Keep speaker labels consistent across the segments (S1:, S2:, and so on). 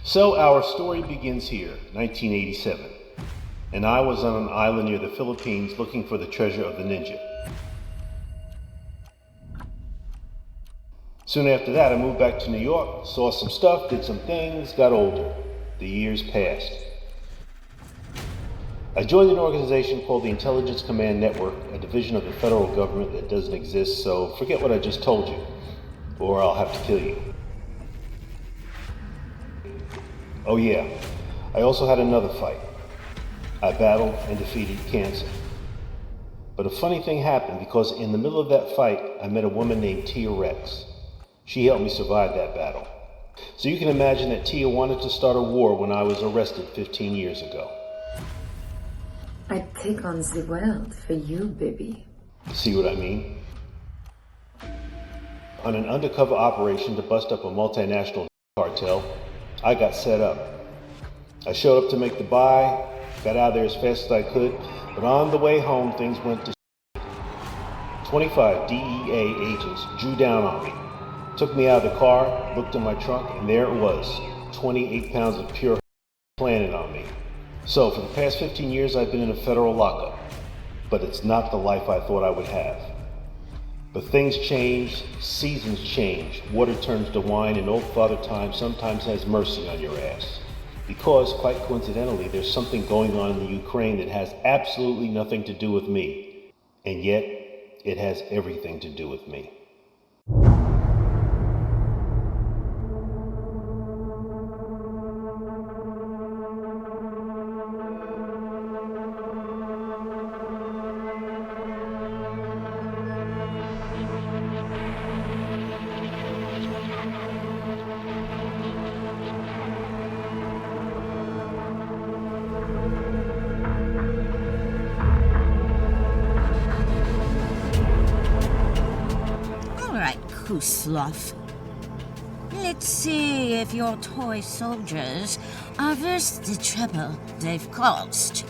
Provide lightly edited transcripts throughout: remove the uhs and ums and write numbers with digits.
S1: So our story begins here, 1987, and I was on an island near the Philippines looking for the treasure of the ninja. Soon after that, I moved back to New York, saw some stuff, did some things, got older. The years passed. I joined an organization called the Intelligence Command Network, a division of the federal government that doesn't exist, so forget what I just told you, or I'll have to kill you. Oh yeah, I also had another fight. I battled and defeated cancer. But a funny thing happened because in the middle of that fight, I met a woman named Tia Rex. She helped me survive that battle. So you can imagine that Tia wanted to start a war when I was arrested 15 years ago.
S2: I'd take on the world for you, baby.
S1: See what I mean? On an undercover operation to bust up a multinational cartel, I got set up. I showed up to make the buy, got out of there as fast as I could, but on the way home things went to 25 DEA agents drew down on me, took me out of the car, looked in my trunk, and there it was, 28 pounds of pure planted on me. So for the past 15 years I've been in a federal lockup, but it's not the life I thought I would have. But things change, seasons change, water turns to wine, and old Father Time sometimes has mercy on your ass. Because, quite coincidentally, there's something going on in the Ukraine that has absolutely nothing to do with me. And yet, it has everything to do with me.
S3: Sloth. Let's see if your toy soldiers are worth the trouble they've caused.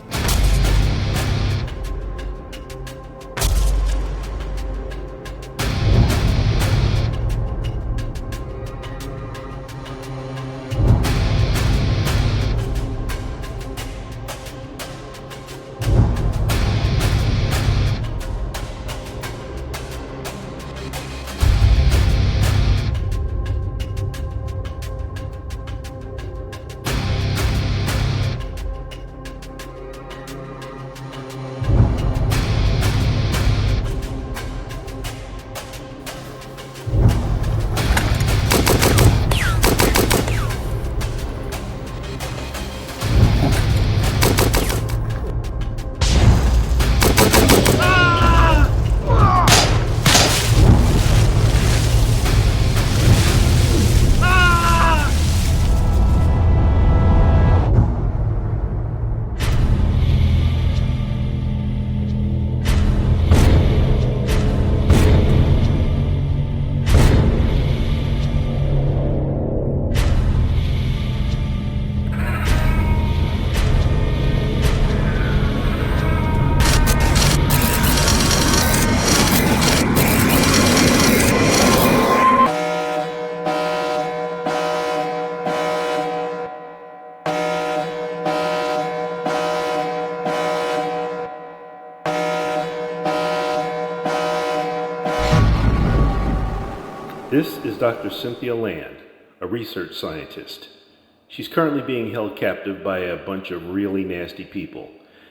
S1: This is Dr. Cynthia Land, a research scientist. She's currently being held captive by a bunch of really nasty people,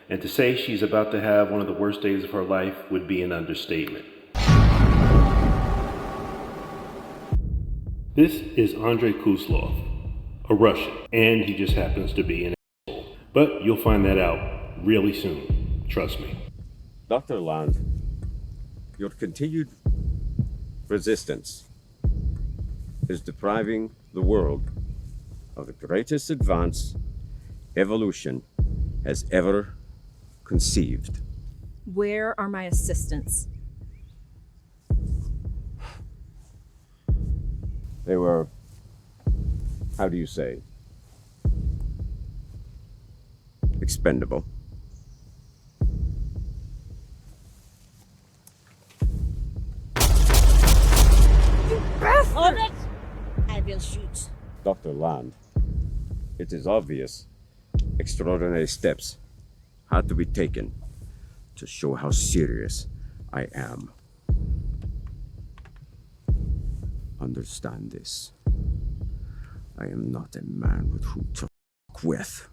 S1: and to say she's about to have one of the worst days of her life would be an understatement. This is Andrei Kuslov, a Russian, and he just happens to be an asshole. But you'll find that out really soon, trust me.
S4: Dr. Land, your continued resistance is depriving the world of the greatest advance evolution has ever conceived.
S5: Where are my assistants?
S4: They were, how do you say, expendable.
S3: Hold it! I will shoot.
S4: Dr. Land, It is obvious. Extraordinary steps had to be taken to show how serious I am. Understand this. I am not a man with whom to fuck with.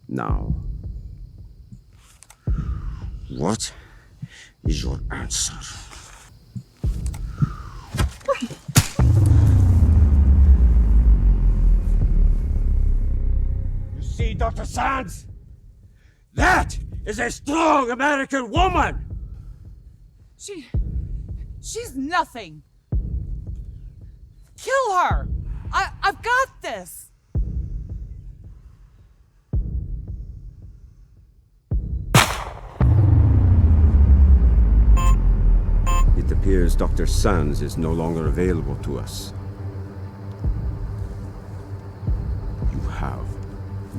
S4: Now, what is your answer? You see, Dr. Sands? That is a strong American woman!
S6: She's nothing. Kill her! I've got this!
S4: It appears Dr. Sands is no longer available to us. You have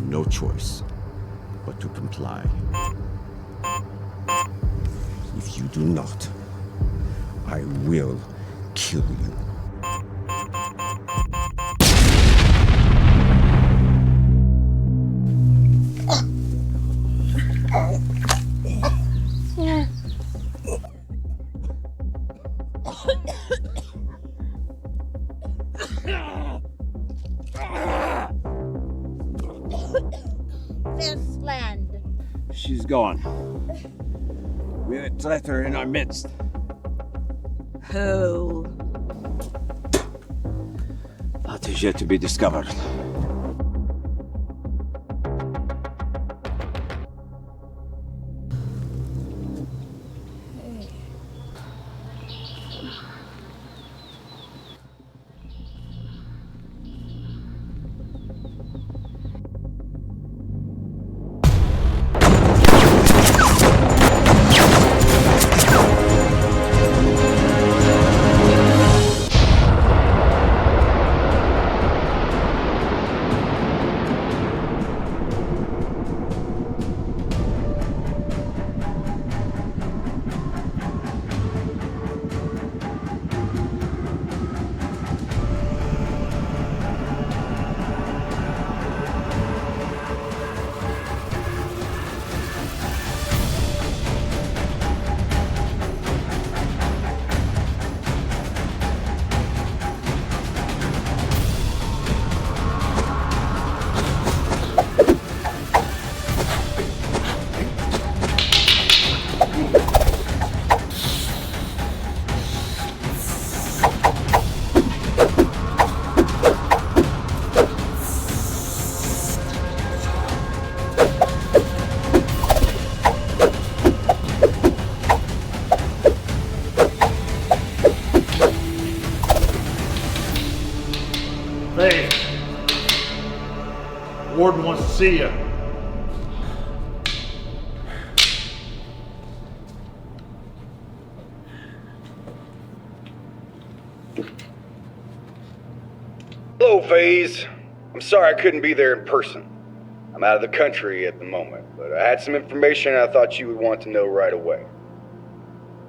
S4: no choice but to comply. If you do not, I will kill you.
S3: This land.
S4: She's gone. We have a traitor in our midst.
S6: Who?
S4: That is yet to be discovered.
S7: Hey, Warden wants to see you.
S8: Hello, Faze. I'm sorry I couldn't be there in person. I'm out of the country at the moment, but I had some information I thought you would want to know right away.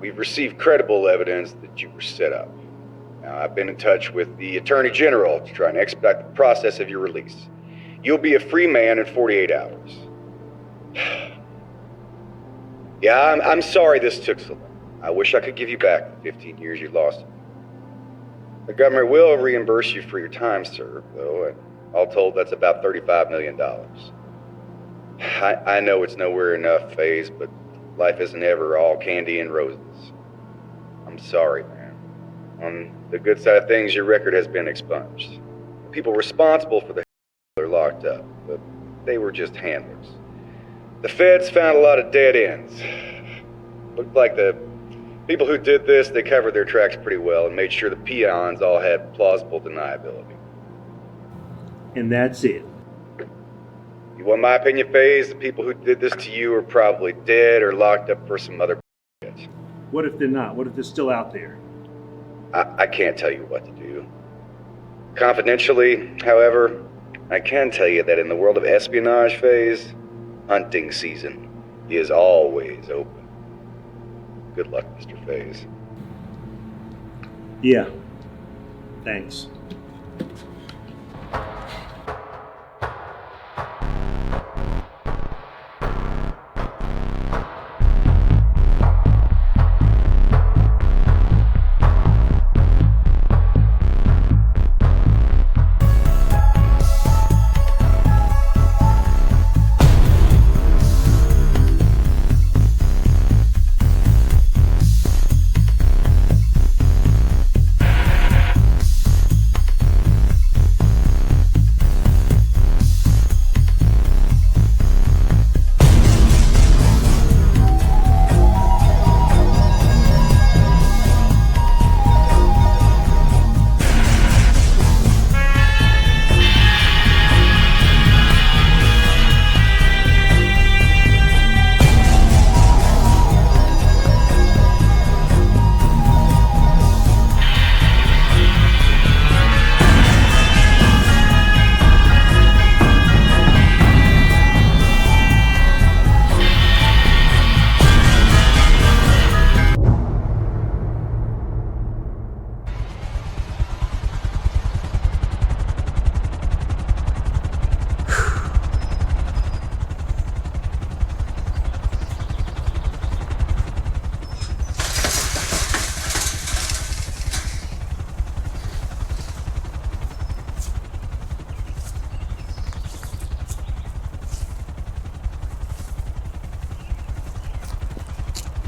S8: We've received credible evidence that you were set up. Now, I've been in touch with the Attorney General to try and expedite the process of your release. You'll be a free man in 48 hours. Yeah, I'm sorry this took so long. I wish I could give you back the 15 years you lost. The government will reimburse you for your time served, though, and all told, that's about $35 million. I know it's nowhere enough, Faze, but life isn't ever all candy and roses. I'm sorry, man. On the good side of things, your record has been expunged. The people responsible for the are locked up, but they were just handlers. The feds found a lot of dead ends. Looked like the people who did this, they covered their tracks pretty well and made sure the peons all had plausible deniability.
S7: And that's it.
S8: You want my opinion, Faze? The people who did this to you are probably dead or locked up for some other shit.
S7: What if they're not? What if they're still out there?
S8: I can't tell you what to do. Confidentially, however, I can tell you that in the world of espionage, Faze, hunting season is always open. Good luck, Mr. Faze.
S7: Yeah. Thanks.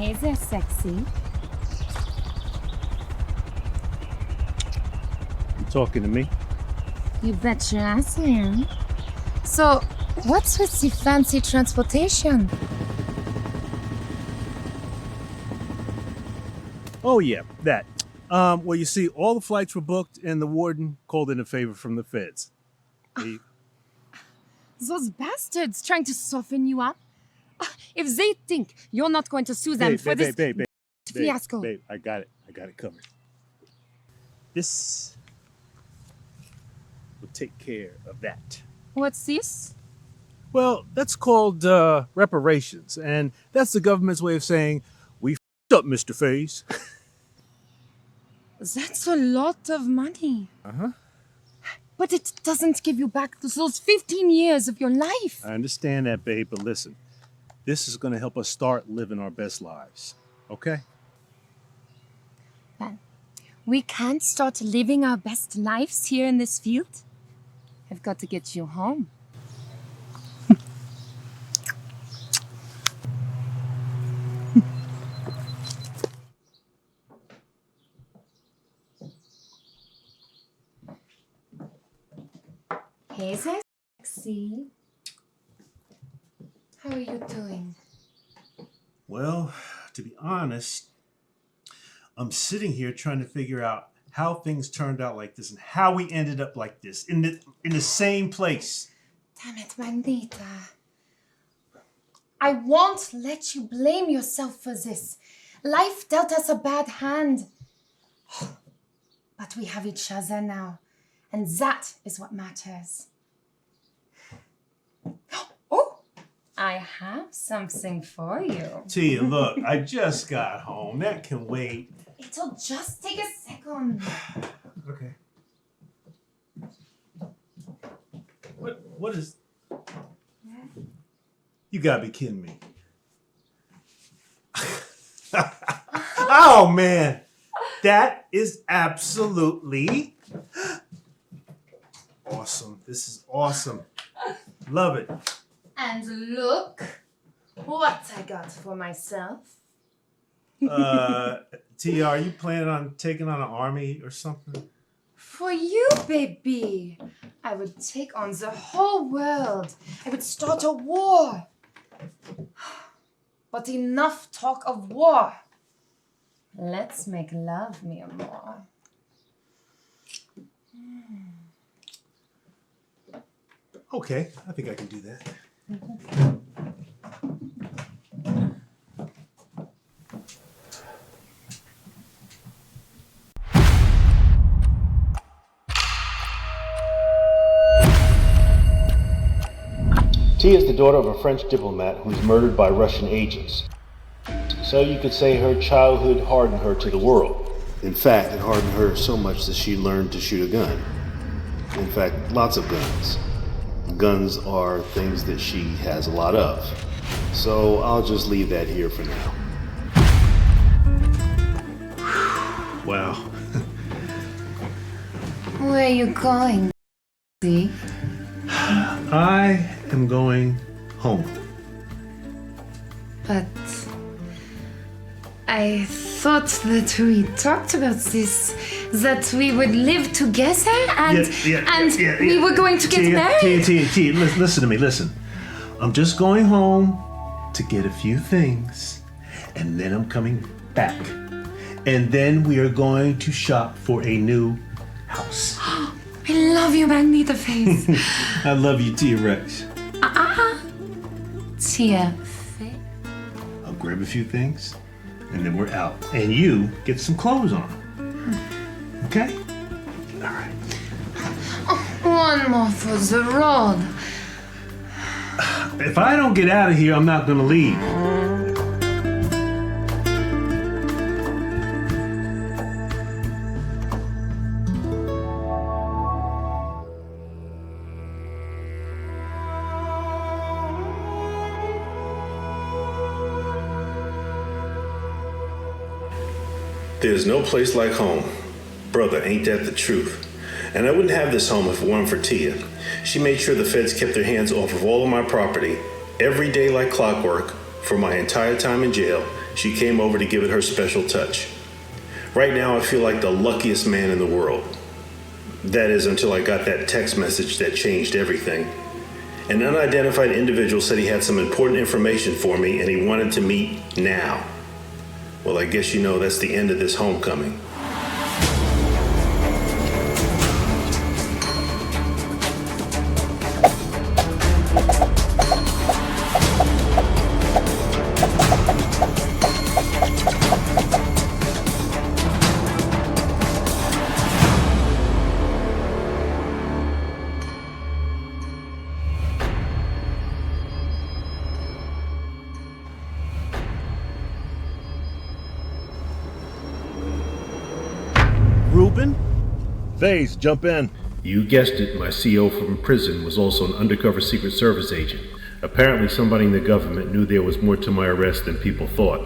S9: Hey there, sexy.
S7: You talking to me?
S9: You bet your ass I am. So, what's with the fancy transportation?
S7: Oh yeah, that. Well, you see, all the flights were booked, and the warden called in a favor from the feds.
S9: Those bastards trying to soften you up? If they think you're not going to sue them for this fiasco.
S7: Babe, I got it covered. This will take care of that.
S9: What's this?
S7: Well, that's called reparations, and that's the government's way of saying, we f***ed up, Mr. Faze.
S9: That's a lot of money.
S7: Uh-huh.
S9: But it doesn't give you back those 15 years of your life.
S7: I understand that, babe, but listen, this is going to help us start living our best lives, okay?
S9: Well, we can't start living our best lives here in this field. I've got to get you home. Hey there, sexy. How are you doing?
S1: Well, to be honest, I'm sitting here trying to figure out how things turned out like this and how we ended up like this in the same place.
S9: Damn it, Magneta. I won't let you blame yourself for this. Life dealt us a bad hand. But we have each other now, and that is what matters. Oh, I have something for you.
S1: Tia, look, I just got home. That can wait.
S9: It'll just take a second.
S1: Okay. What is... You gotta be kidding me. Oh, man. That is absolutely awesome. This is awesome. Love it.
S9: And look what I got for myself.
S1: Tia, are you planning on taking on an army or something?
S9: For you, baby. I would take on the whole world. I would start a war. But enough talk of war. Let's make love, mi amor.
S1: Okay, I think I can do that. Tia is the daughter of a French diplomat who was murdered by Russian agents. So you could say her childhood hardened her to the world. In fact, it hardened her so much that she learned to shoot a gun. In fact, lots of guns. Guns are things that she has a lot of. So I'll just leave that here for now. Wow.
S9: Where are you going, see?
S1: I am going home.
S9: But I thought that we talked about this, that we would live together and we were going to get married.
S1: Tia, listen to me, listen. I'm just going home to get a few things, and then I'm coming back. And then we are going to shop for a new house.
S9: I love you, Magneta Faze.
S1: I love you, Tia Rex.
S9: Tia Faze.
S1: I'll grab a few things, and then we're out. And you get some clothes on. Okay? All right.
S9: One more for the road.
S1: If I don't get out of here, I'm not gonna leave. There's no place like home. Brother, ain't that the truth? And I wouldn't have this home if it weren't for Tia. She made sure the feds kept their hands off of all of my property every day like clockwork, For my entire time in jail, she came over to give it her special touch. Right now, I feel like the luckiest man in the world. That is, until I got that text message that changed everything. An unidentified individual said he had some important information for me and he wanted to meet now. Well, I guess you know that's the end of this homecoming.
S7: Reuben? Faze, jump in.
S1: You guessed it, my CO from prison was also an undercover Secret Service agent. Apparently somebody in the government knew there was more to my arrest than people thought.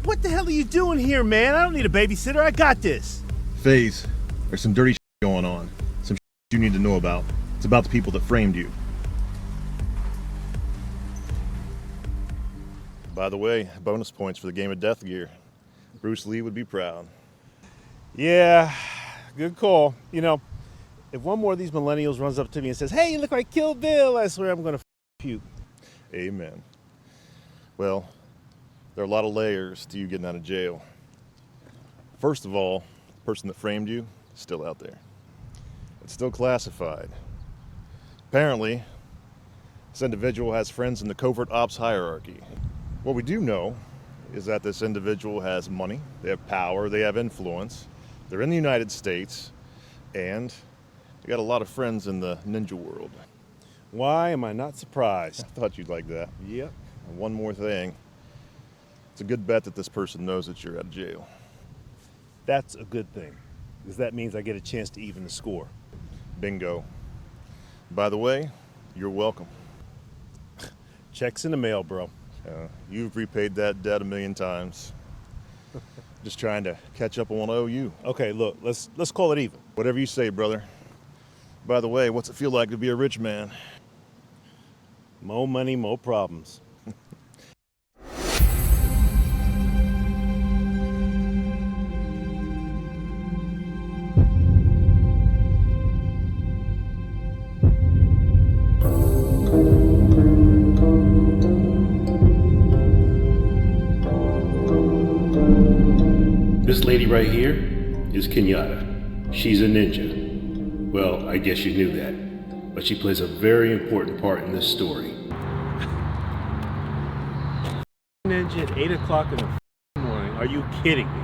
S7: What the hell are you doing here, man? I don't need a babysitter. I got this.
S10: Faze, there's some dirty going on. Some you need to know about. It's about the people that framed you. By the way, bonus points for the game of death gear. Bruce Lee would be proud.
S7: Yeah, good call. You know, if one more of these millennials runs up to me and says, "Hey, you look like Kill Bill," I swear I'm gonna puke.
S10: Amen. Well, there are a lot of layers to you getting out of jail. First of all, the person that framed you is still out there. It's still classified. Apparently, this individual has friends in the covert ops hierarchy. What we do know is that this individual has money, they have power, they have influence, they're in the United States, and they got a lot of friends in the ninja world.
S7: Why am I not surprised?
S10: I thought you'd like that.
S7: Yep.
S10: And one more thing. It's a good bet that this person knows that you're out of jail.
S7: That's a good thing, because that means I get a chance to even the score.
S10: Bingo. By the way, you're welcome.
S7: Check's in the mail, bro.
S10: You've repaid that debt 1,000,000 times. Just trying to catch up on what I owe you.
S7: Okay, look, let's call it even.
S10: Whatever you say, brother. By the way, what's it feel like to be a rich man?
S7: More money, more problems.
S1: This lady right here is Kenyatta. She's a ninja. Well, I guess you knew that, but she plays a very important part in this story.
S7: Ninja at 8 o'clock in the morning. Are you kidding me?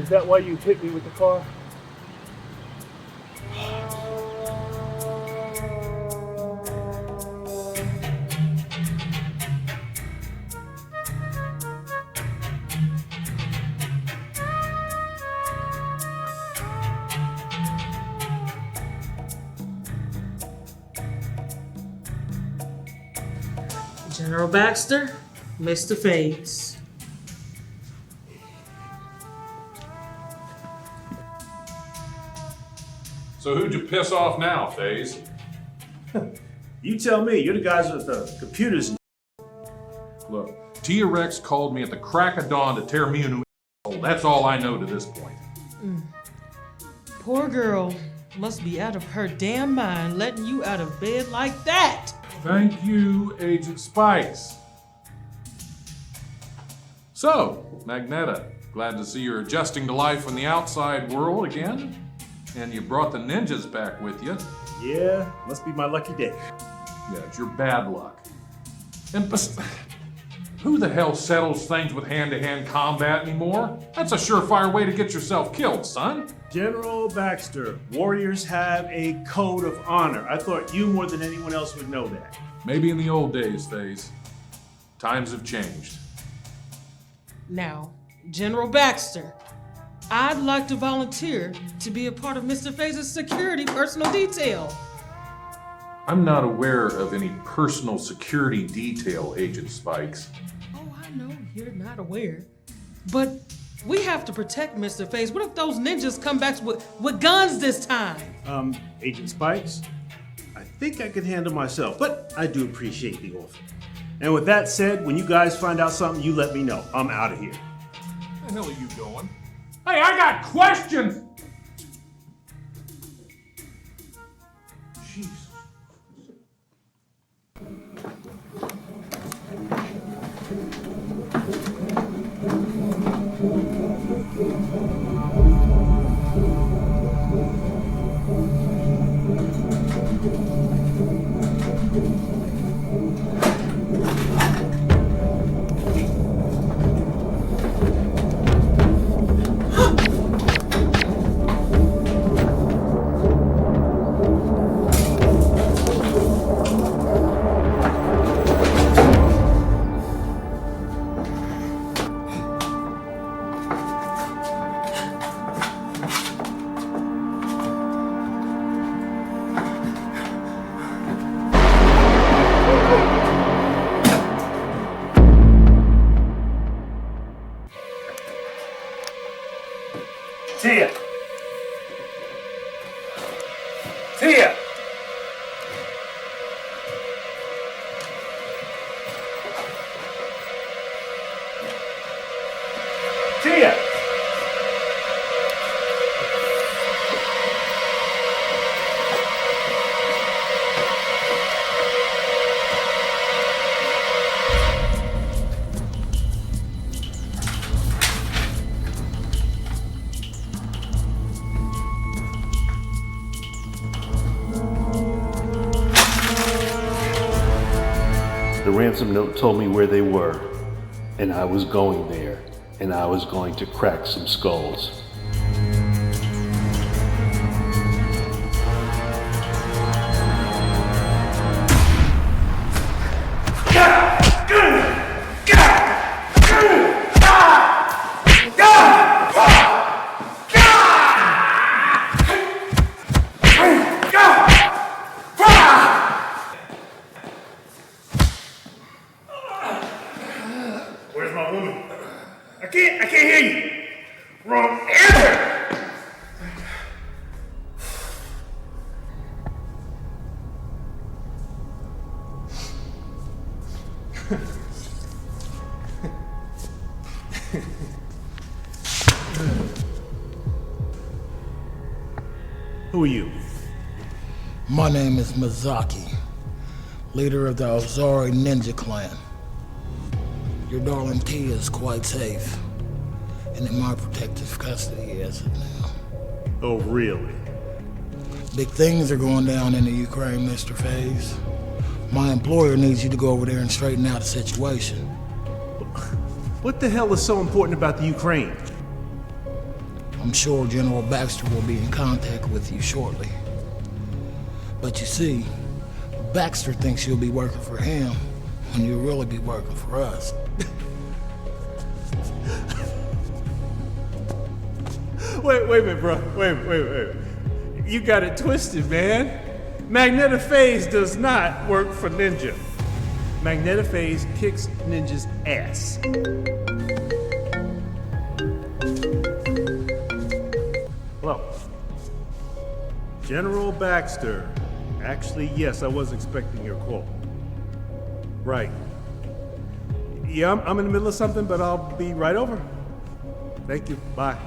S1: Is that why you hit me with the car?
S11: General Baxter, Mr. Faze.
S12: So who'd you piss off now, Faze?
S1: You tell me. You're the guys with the computers.
S12: Look, Tia Rex called me at the crack of dawn to tear me a new asshole. That's all I know to this point.
S11: Poor girl must be out of her damn mind letting you out of bed like that.
S12: Thank you, Agent Spikes. So, Magneta, glad to see you're adjusting to life in the outside world again. And you brought the ninjas back with you.
S1: Yeah, must be my lucky day.
S12: Yeah, it's your bad luck. And who the hell settles things with hand-to-hand combat anymore? That's a surefire way to get yourself killed, son.
S1: General Baxter, warriors have a code of honor. I thought you more than anyone else would know that.
S12: Maybe in the old days, Faze. Times have changed.
S11: Now, General Baxter, I'd like to volunteer to be a part of Mr. Faze's security personal detail.
S12: I'm not aware of any personal security detail, Agent Spikes.
S11: Oh, I know you're not aware. But we have to protect Mr. Faze. What if those ninjas come back with guns this time?
S1: Agent Spikes, I think I could handle myself, but I do appreciate the offer. And with that said, when you guys find out something, you let me know. I'm out of here.
S12: Where the hell are you going? Hey, I got questions! Jesus.
S1: Tia! Tia! Tia! The ransom note told me where they were, and I was going there, and I was going to crack some skulls. Where's my woman? I can't hear you. Wrong answer. Who are you?
S13: My name is Mizaki, leader of the Ozari Ninja Clan. Your darling Tia is quite safe, and in my protective custody as of now.
S1: Oh, really?
S13: Big things are going down in the Ukraine, Mr. Faze. My employer needs you to go over there and straighten out the situation.
S1: What the hell is so important about the Ukraine?
S13: I'm sure General Baxter will be in contact with you shortly. But you see, Baxter thinks you'll be working for him when you'll really be working for us.
S7: Wait a minute, bro. Wait. You got it twisted, man. Magneta Faze does not work for Ninja. Magneta Faze kicks Ninja's ass. Hello. General Baxter. Actually, yes, I was expecting your call. Right. Yeah, I'm in the middle of something, but I'll be right over. Thank you. Bye.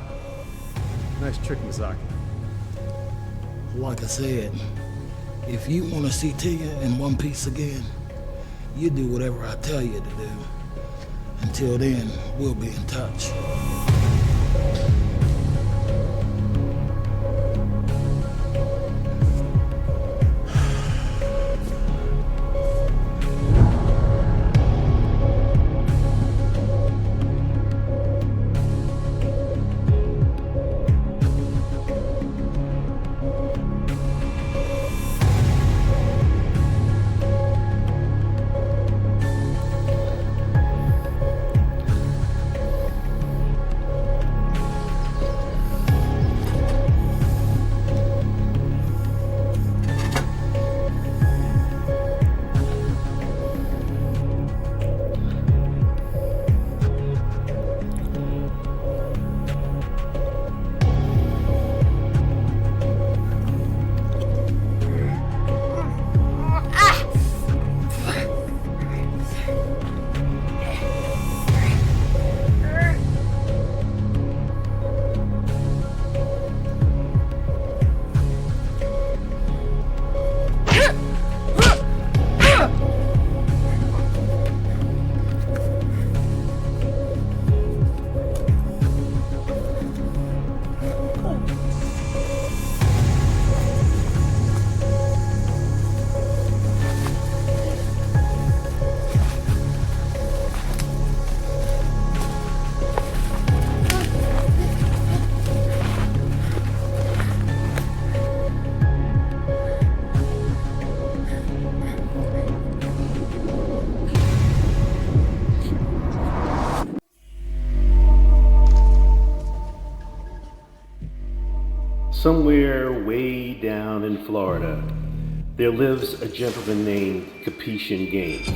S7: Nice trick, Misaki.
S13: Like I said, if you want to see Tia in one piece again, you do whatever I tell you to do. Until then, we'll be in touch.
S1: Somewhere way down in Florida, there lives a gentleman named Capetian Gaines.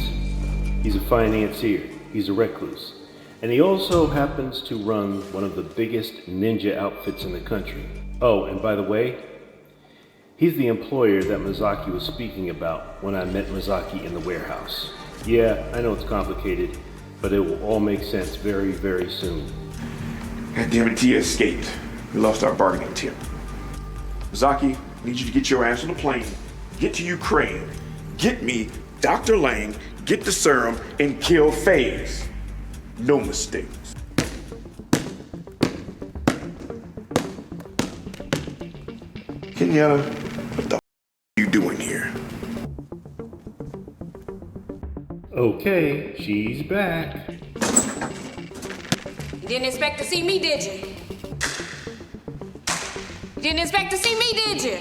S1: He's a financier, he's a recluse, and he also happens to run one of the biggest ninja outfits in the country. Oh, and by the way, he's the employer that Mizaki was speaking about when I met Mizaki in the warehouse. Yeah, I know it's complicated, but it will all make sense very, very soon.
S14: God damn it, Tia escaped. We lost our bargaining tip. Mizaki, I need you to get your ass on the plane, get to Ukraine, get me Dr. Lang, get the serum, and kill Faze. No mistakes. Kenyatta, what the are you doing here?
S1: Okay, she's back.
S15: You didn't expect to see me, did you? You didn't expect to see me, did you?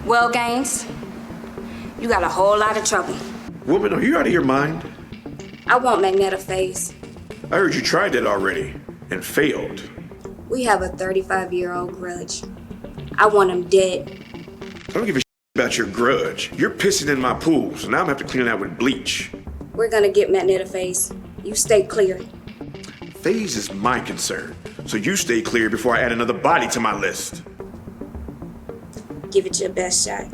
S15: Well, Gaines, you got a whole lot of trouble.
S14: Woman, are you out of your mind?
S15: I want Magneta Faze.
S14: I heard you tried that already and failed.
S15: We have a 35-year-old grudge. I want him dead.
S14: I don't give a shit about your grudge. You're pissing in my pool, so now I'm gonna have to clean it out with bleach.
S15: We're gonna get Magneta Faze. You stay clear.
S14: Faze is my concern, so you stay clear before I add another body to my list.
S15: Give it your best shot.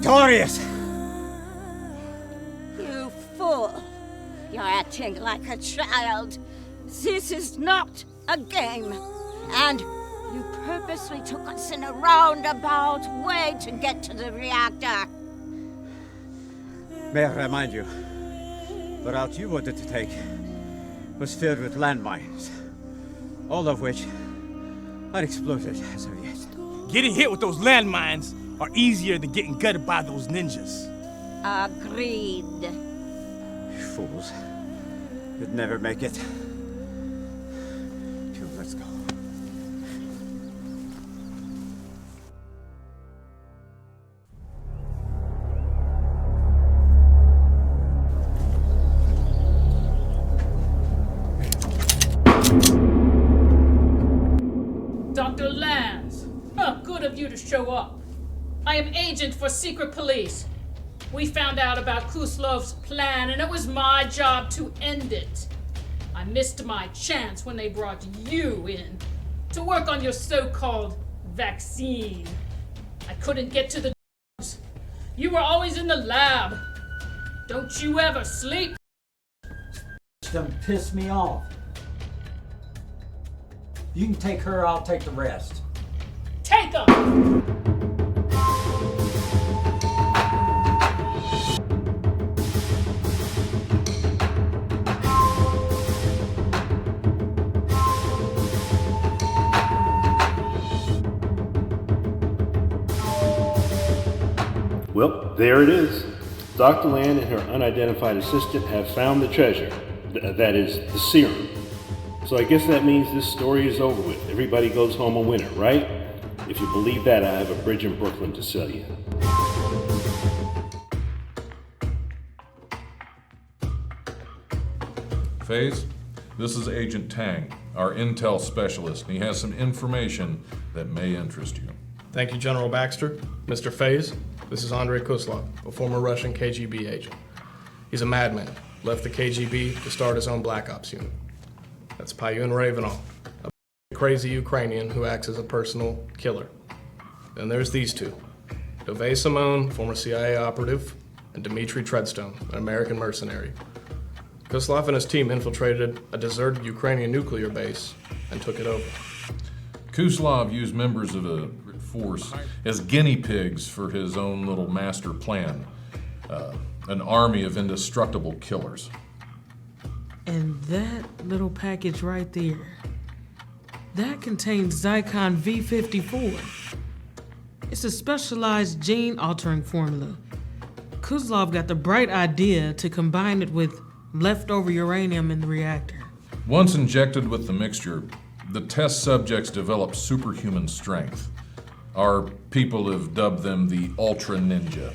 S4: victorious!
S3: You fool! You're acting like a child. This is not a game. And you purposely took us in a roundabout way to get to the reactor.
S4: May I remind you, the route you wanted to take was filled with landmines, all of which are exploded as of yet.
S16: Getting hit with those landmines are easier than getting gutted by those ninjas.
S3: Agreed.
S4: Fools. You'd never make it. Let's go.
S17: Dr. Lanz, good of you to show up. I am agent for secret police. We found out about Kuslov's plan, and it was my job to end it. I missed my chance when they brought you in to work on your so-called vaccine. I couldn't get to the drugs. You were always in the lab. Don't you ever sleep?
S18: Done piss me off. You can take her, I'll take the rest.
S17: Take them!
S1: Well, there it is. Dr. Land and her unidentified assistant have found the treasure. That is, the serum. So I guess that means this story is over with. Everybody goes home a winner, right? If you believe that, I have a bridge in Brooklyn to sell you.
S12: Faze, this is Agent Tang, our intel specialist, and he has some information that may interest you.
S19: Thank you, General Baxter. Mr. Faze, this is Andrei Kuslov, a former Russian KGB agent. He's a madman, left the KGB to start his own Black Ops unit. That's Payun Ravenov, a crazy Ukrainian who acts as a personal killer. Then there's these two, Dove Simone, former CIA operative, and Dmitry Treadstone, an American mercenary. Kuslov and his team infiltrated a deserted Ukrainian nuclear base and took it over.
S12: Kuslov used members of a force as guinea pigs for his own little master plan, an army of indestructible killers.
S11: And that little package right there, that contains Zycon V54. It's a specialized gene-altering formula. Kuslov got the bright idea to combine it with leftover uranium in the reactor.
S12: Once injected with the mixture, the test subjects developed superhuman strength. Our people have dubbed them the Ultra Ninja.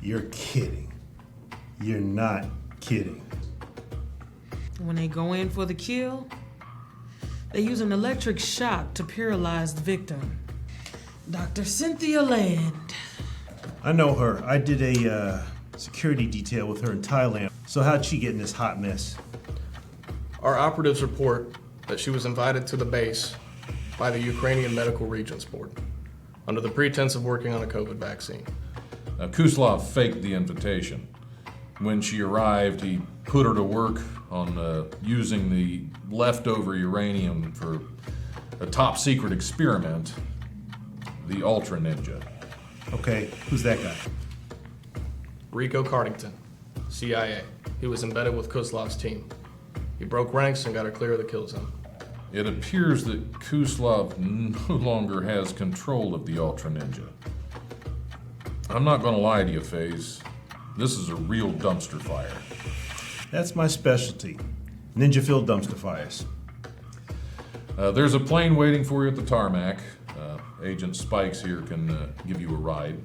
S1: You're kidding. You're not kidding.
S11: When they go in for the kill, they use an electric shock to paralyze the victim. Dr. Cynthia Land.
S1: I know her. I did a security detail with her in Thailand. So how'd she get in this hot mess?
S19: Our operatives report that she was invited to the base by the Ukrainian Medical Regents Board under the pretense of working on a COVID vaccine.
S12: Kuslov faked the invitation. When she arrived, he put her to work on using the leftover uranium for a top secret experiment, the Ultra Ninja.
S1: Okay, who's that guy?
S19: Rico Cardington, CIA. He was embedded with Kuslov's team. He broke ranks and got her clear of the kill zone.
S12: It appears that Kuslov no longer has control of the Ultra Ninja. I'm not going to lie to you, Faze. This is a real dumpster fire.
S1: That's my specialty. Ninja-filled dumpster fires.
S12: There's a plane waiting for you at the tarmac. Agent Spikes here can give you a ride.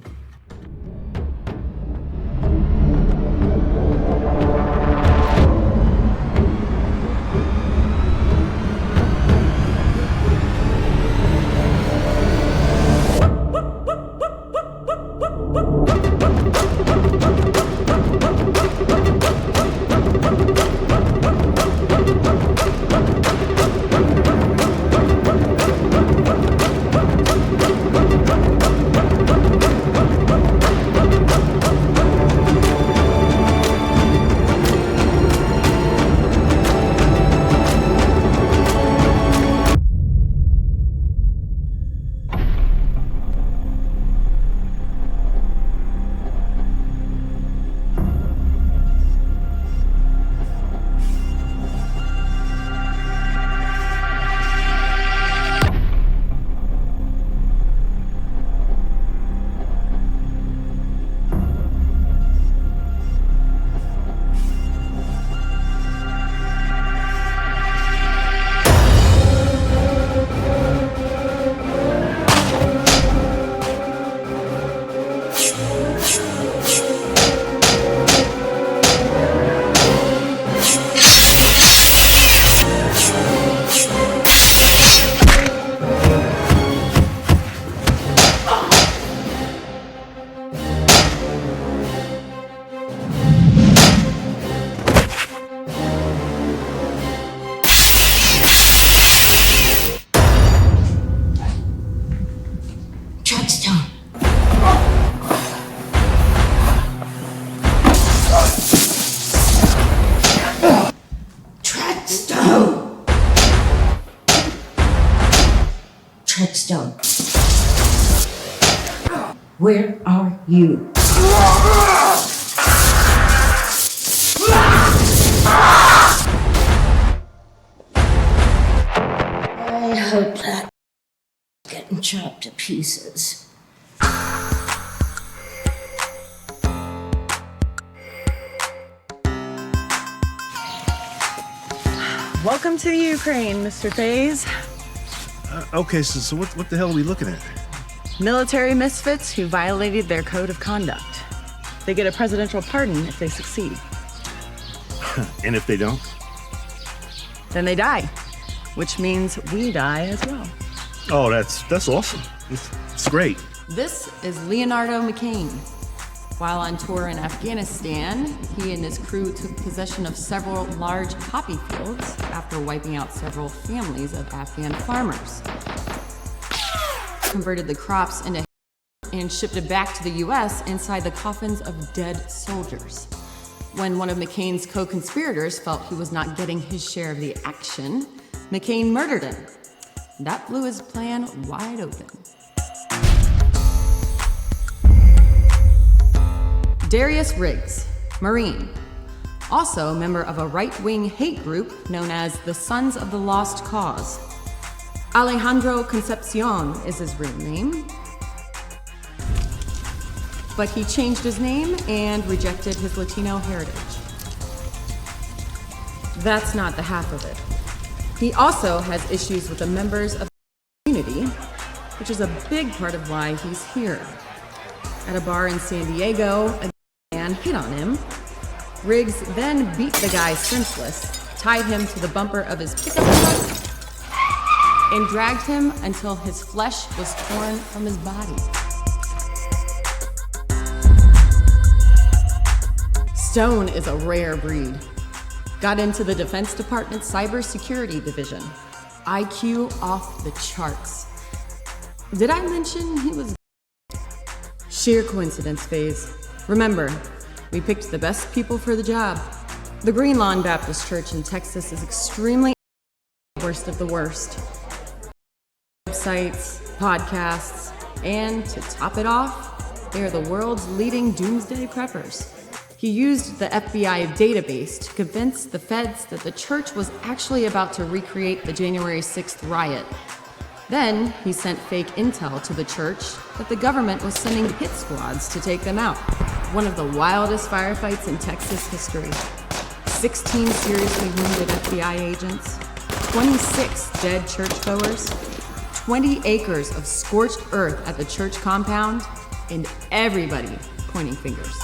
S3: Treadstone! Treadstone. Where are you? I hope that getting chopped to pieces.
S20: Welcome to the Ukraine, Mr. Faze.
S7: Okay, so what the hell are we looking at?
S20: Military misfits who violated their code of conduct. They get a presidential pardon if they succeed.
S7: And if they don't?
S20: Then they die, which means we die as well.
S7: Oh, that's awesome. It's great.
S21: This is Leonardo McCain. While on tour in Afghanistan, he and his crew took possession of several large poppy fields after wiping out several families of Afghan farmers. Converted the crops into and shipped it back to the US inside the coffins of dead soldiers. When one of McCain's co-conspirators felt he was not getting his share of the action, McCain murdered him. That blew his plan wide open. Darius Riggs, Marine, also a member of a right-wing hate group known as the Sons of the Lost Cause. Alejandro Concepcion is his real name, but he changed his name and rejected his Latino heritage. That's not the half of it. He also has issues with the members of the community, which is a big part of why he's here. At a bar in San Diego, a man hit on him. Riggs then beat the guy senseless, tied him to the bumper of his pickup truck, and dragged him until his flesh was torn from his body. Stone is a rare breed. Got into the Defense Department's Cybersecurity Division. IQ off the charts. Did I mention he was sheer coincidence phase? Remember, we picked the best people for the job. The Green Lawn Baptist Church in Texas is extremely worst of the worst. Websites, podcasts, and to top it off, they are the world's leading doomsday preppers. He used the FBI database to convince the feds that the church was actually about to recreate the January 6th riot. Then he sent fake intel to the church that the government was sending hit squads to take them out. One of the wildest firefights in Texas history. 16 seriously wounded FBI agents, 26 dead churchgoers, 20 acres of scorched earth at the church compound, and everybody pointing fingers.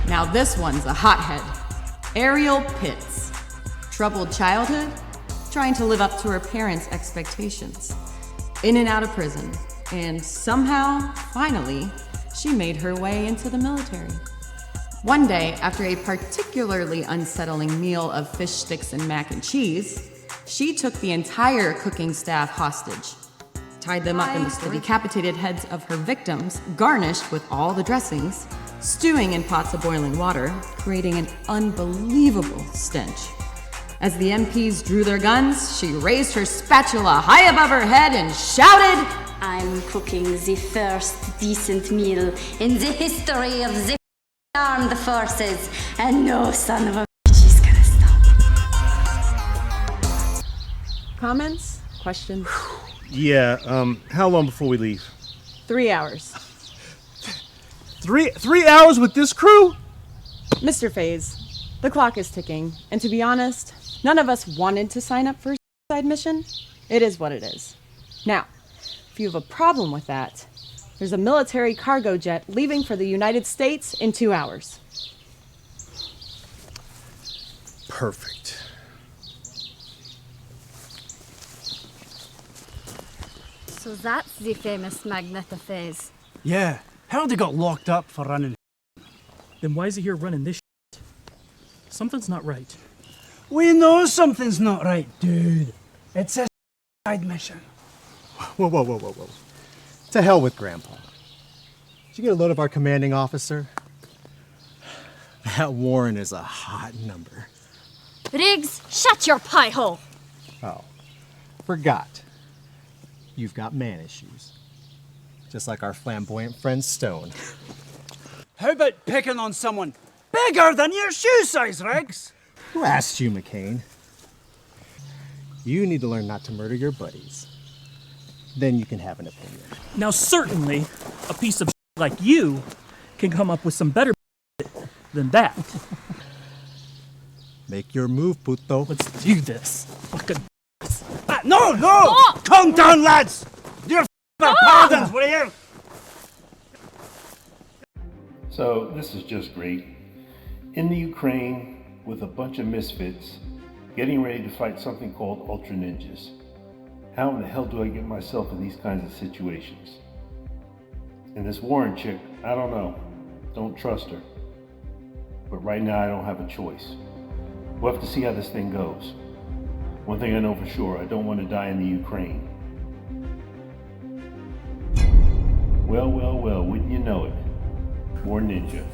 S21: Now this one's a hothead. Ariel Pitts. Troubled childhood, trying to live up to her parents' expectations. In and out of prison, and somehow, finally, she made her way into the military. One day, after a particularly unsettling meal of fish sticks and mac and cheese, she took the entire cooking staff hostage, tied them up in the decapitated heads of her victims, garnished with all the dressings, stewing in pots of boiling water, creating an unbelievable stench. As the MPs drew their guns, she raised her spatula high above her head and shouted,
S22: "I'm cooking the first decent meal in the history of the armed forces, and no son of a bitch is gonna stop."
S20: Comments? Questions?
S7: Yeah, how long before we leave?
S20: 3 hours.
S7: Three hours with this crew?
S20: Mr. Faze, the clock is ticking, and to be honest, none of us wanted to sign up for a suicide mission. It is what it is. Now, if you have a problem with that, there's a military cargo jet leaving for the United States in 2 hours.
S7: Perfect.
S23: So that's the famous Magneta Faze.
S24: Yeah. How they got locked up for running?
S25: Then why is he here running this shit? Something's not right.
S24: We know something's not right, dude. It's a side mission.
S26: Whoa. To hell with Grandpa. Did you get a load of our commanding officer?
S2: That Warren is a hot number.
S23: Riggs, shut your pie hole.
S2: Oh, forgot. You've got man issues. Just like our flamboyant friend Stone.
S24: How about picking on someone bigger than your shoe size, Riggs?
S2: Who asked you, McCain? You need to learn not to murder your buddies. Then you can have an opinion.
S25: Now, certainly, a piece of like you can come up with some better than that.
S2: Make your move, puto.
S25: Let's do this. Fucking.
S24: No!
S23: Stop!
S24: Calm down, lads! You're pardons, will you?
S1: So, this is just great. In the Ukraine, with a bunch of misfits, getting ready to fight something called Ultra Ninjas. How in the hell do I get myself in these kinds of situations? And this Warren chick, I don't know. Don't trust her. But right now I don't have a choice. We'll have to see how this thing goes. One thing I know for sure, I don't want to die in the Ukraine. Well, wouldn't you know it? More ninja.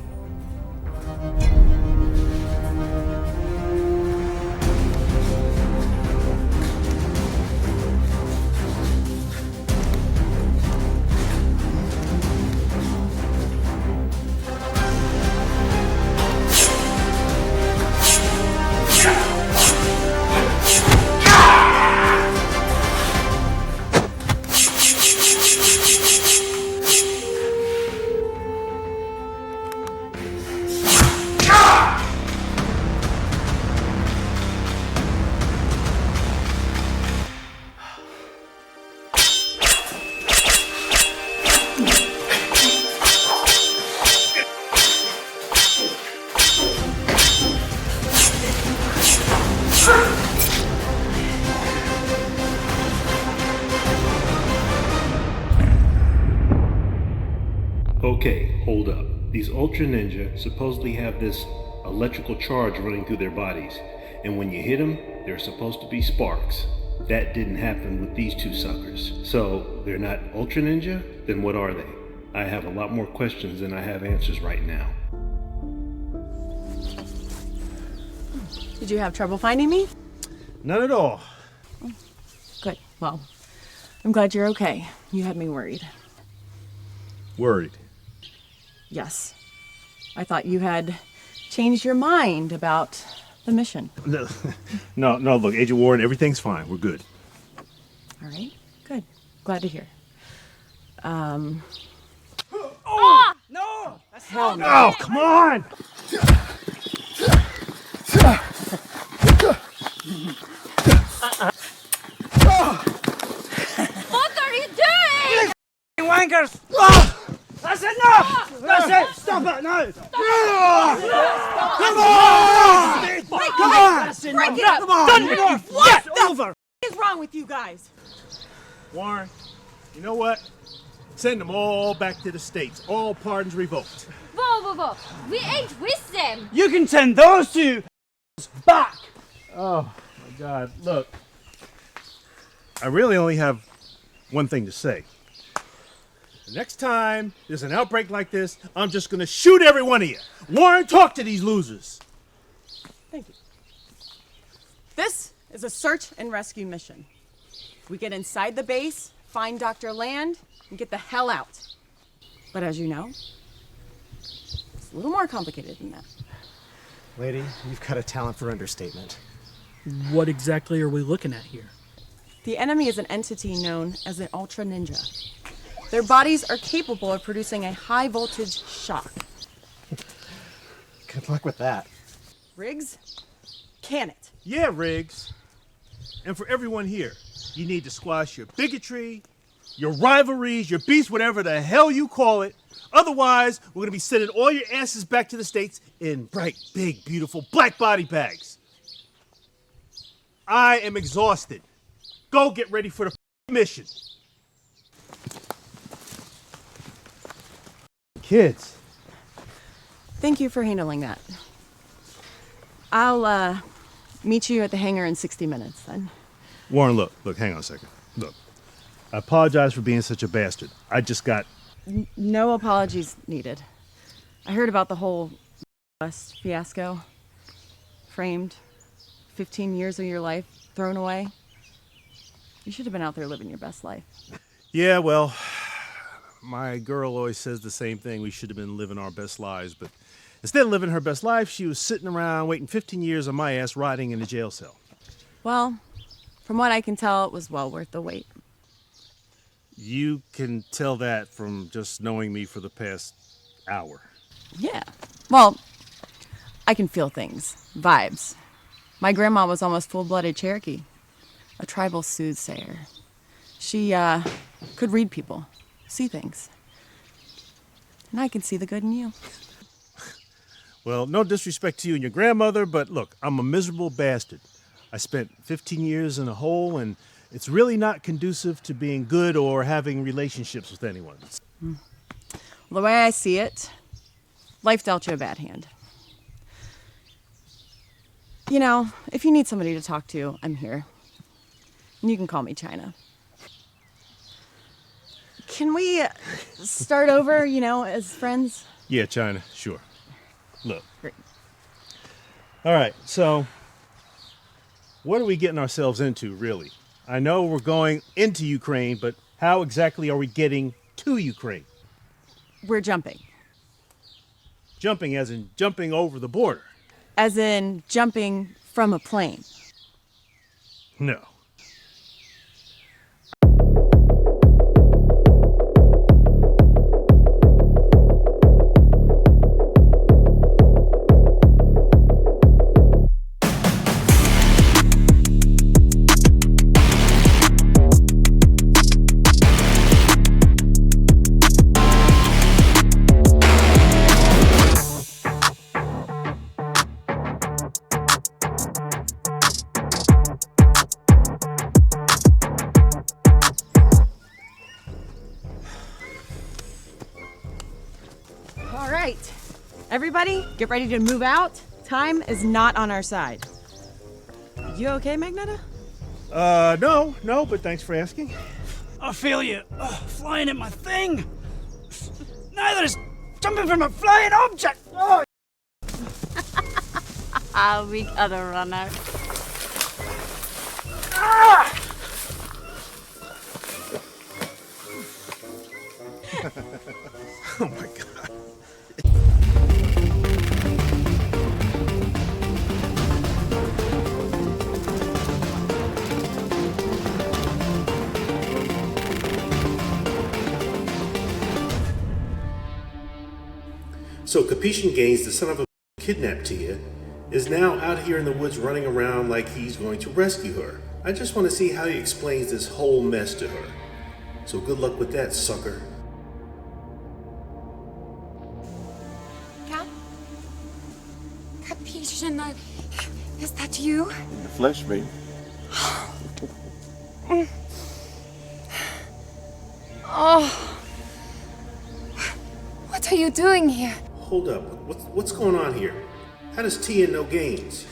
S1: Okay, hold up. These Ultra Ninja supposedly have this electrical charge running through their bodies, and when you hit them, there's supposed to be sparks. That didn't happen with these two suckers. So, they're not Ultra Ninja? Then what are they? I have a lot more questions than I have answers right now.
S20: Did you have trouble finding me?
S7: None at all.
S20: Good. Well, I'm glad you're okay. You had me worried.
S7: Worried?
S20: Yes. I thought you had changed your mind about the mission.
S7: No, look, Agent Warren, everything's fine. We're good.
S20: All right. Good. Glad to hear.
S24: Oh! No!
S20: Hell no.
S7: Oh, come on!
S23: What are you doing?
S24: Wankers! That's enough! That's it! Stop it now! Come on! Come on!
S20: Break it up!
S24: Come on!
S20: Done!
S24: What
S20: What
S24: the
S20: the
S24: over!
S20: f- is wrong with you guys?
S7: Warren, you know what? Send them all back to the States. All pardons revoked.
S23: Whoa. We ain't with them.
S24: You can send those two back!
S7: Oh, my God. Look, I really only have one thing to say. The next time there's an outbreak like this, I'm just going to shoot every one of you. Warren, talk to these losers.
S20: Thank you. This is a search and rescue mission. We get inside the base, find Dr. Land, and get the hell out. But as you know, it's a little more complicated than that.
S2: Lady, you've got a talent for understatement.
S25: What exactly are we looking at here?
S20: The enemy is an entity known as an Ultra Ninja. Their bodies are capable of producing a high voltage shock.
S2: Good luck with that.
S20: Riggs, can it?
S7: Yeah, Riggs. And for everyone here, you need to squash your bigotry, your rivalries, your beefs, whatever the hell you call it. Otherwise, we're going to be sending all your asses back to the States in bright, big, beautiful black body bags. I am exhausted. Go get ready for the mission. Kids.
S20: Thank you for handling that. I'll meet you at the hangar in 60 minutes then.
S7: Warren, look, hang on a second. Look, I apologize for being such a bastard. I just got...
S20: No apologies needed. I heard about the whole bust fiasco. Framed. 15 years of your life thrown away. You should have been out there living your best life.
S7: Yeah, well, my girl always says the same thing. We should have been living our best lives, but instead of living her best life, she was sitting around waiting 15 years on my ass rotting in a jail cell.
S20: Well, from what I can tell, it was well worth the wait.
S7: You can tell that from just knowing me for the past hour.
S20: Yeah. Well, I can feel things. Vibes. My grandma was almost full-blooded Cherokee. A tribal soothsayer. She, could read people. See things. And I can see the good in you.
S7: Well, no disrespect to you and your grandmother, but look, I'm a miserable bastard. I spent 15 years in a hole, and it's really not conducive to being good or having relationships with anyone.
S20: Well, the way I see it, life dealt you a bad hand. You know, if you need somebody to talk to, I'm here. And you can call me China. Can we start over, as friends?
S7: Yeah, China, sure. Look.
S20: Great.
S7: All right, so what are we getting ourselves into, really? I know we're going into Ukraine, but how exactly are we getting to Ukraine?
S20: We're jumping.
S7: Jumping as in jumping over the border?
S20: As in jumping from a plane.
S7: No.
S20: All right. Everybody, get ready to move out. Time is not on our side. You okay, Magneta?
S7: No, but thanks for asking.
S24: I feel you flying at my thing. Neither is jumping from a flying object. Oh.
S23: Weak other runner.
S24: Ah!
S7: Oh my God.
S1: So Capuchin Gaines, the son of a kidnapped Tia, is now out here in the woods running around like he's going to rescue her. I just want to see how he explains this whole mess to her. So good luck with that, sucker.
S15: Capuchin, is that you?
S14: In the flesh, baby.
S15: Oh. What are you doing here?
S1: Hold up, what's going on here? How does Tia know Gaines?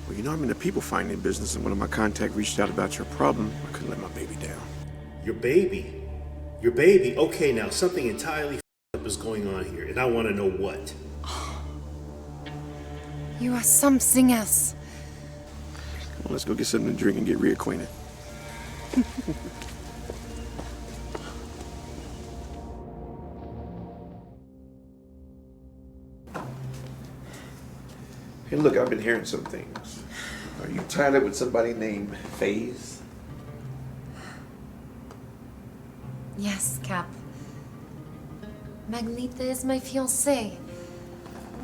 S14: Well, I'm in the people finding business, and one of my contacts reached out about your problem. I couldn't let my baby down.
S1: Your baby? Your baby? Okay, now something entirely up is going on here, and I want to know what.
S15: You are something else.
S14: Well, let's go get something to drink and get reacquainted. Hey, look, I've been hearing some things. Are you tied up with somebody named Faze?
S15: Yes, Cap. Magneta is my fiancé.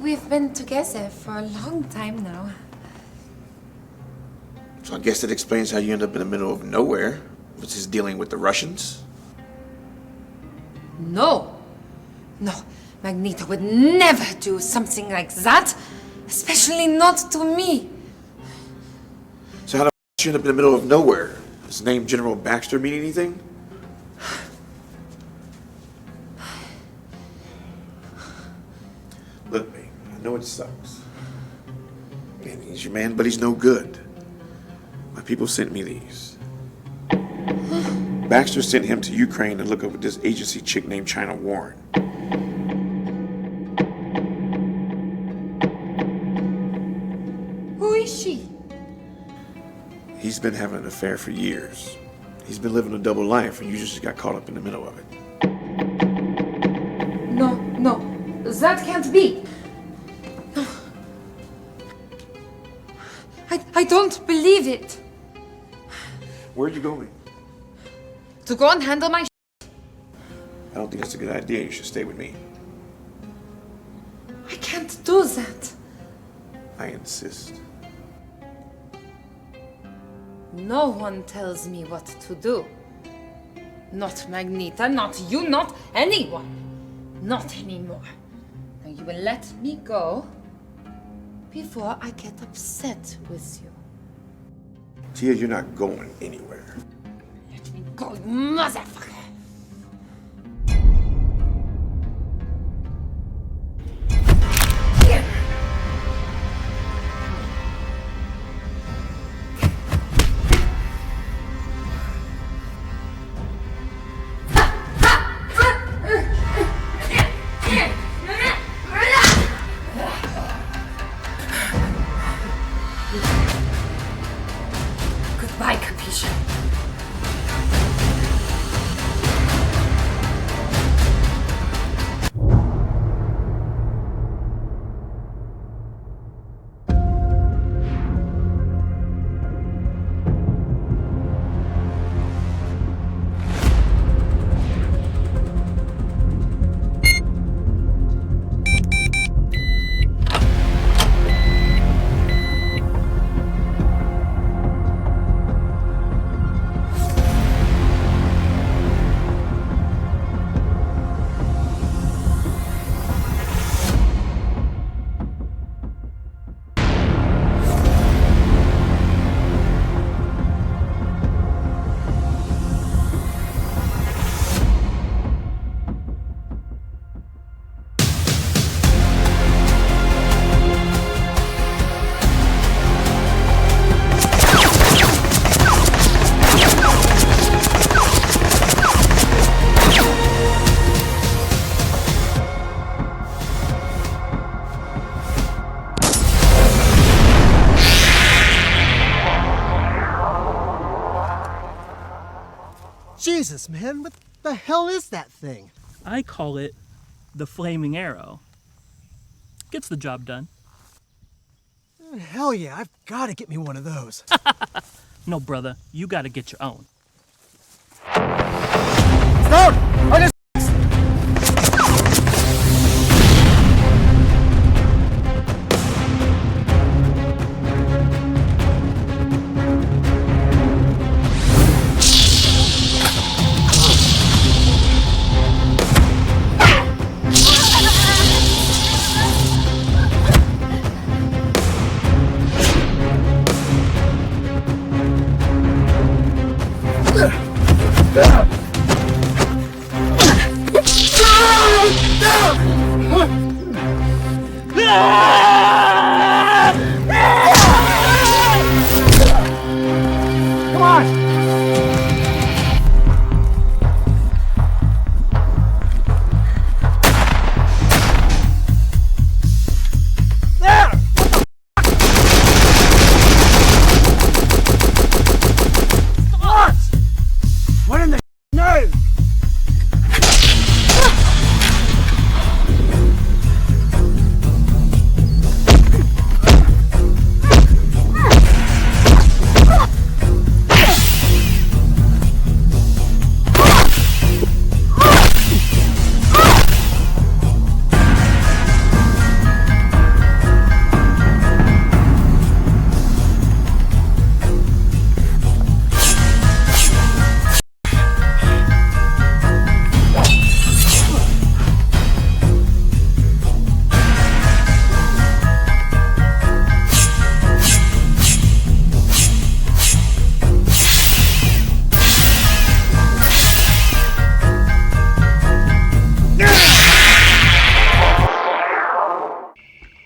S15: We've been together for a long time now.
S14: So I guess that explains how you end up in the middle of nowhere, which is dealing with the Russians.
S15: No. No, Magneta would never do something like that. Especially not to me.
S14: So how the f*** you end up in the middle of nowhere? Does the name General Baxter mean anything? Look, babe, I know it sucks. And he's your man, but he's no good. My people sent me these. Baxter sent him to Ukraine to look over this agency chick named China Warren.
S15: is she?
S14: He's been having an affair for years. He's been living a double life, and you just got caught up in the middle of it.
S15: No, that can't be. No. I don't believe it.
S14: Where are you going?
S15: To go and handle my
S14: I don't think that's a good idea. You should stay with me.
S15: I can't do that.
S14: I insist.
S15: No one tells me what to do. Not Magneta, not you, not anyone. Not anymore. Now you will let me go before I get upset with you.
S14: Tia, you're not going anywhere.
S15: Let me go, you motherfucker. Goodbye, Capisha.
S2: Jesus, man, what the hell is that thing?
S25: I call it the Flaming Arrow. Gets the job done.
S2: Hell yeah, I've got to get me one of those.
S25: No, brother, you gotta get your own.
S2: Stop! I just... Come on!
S24: What in the name?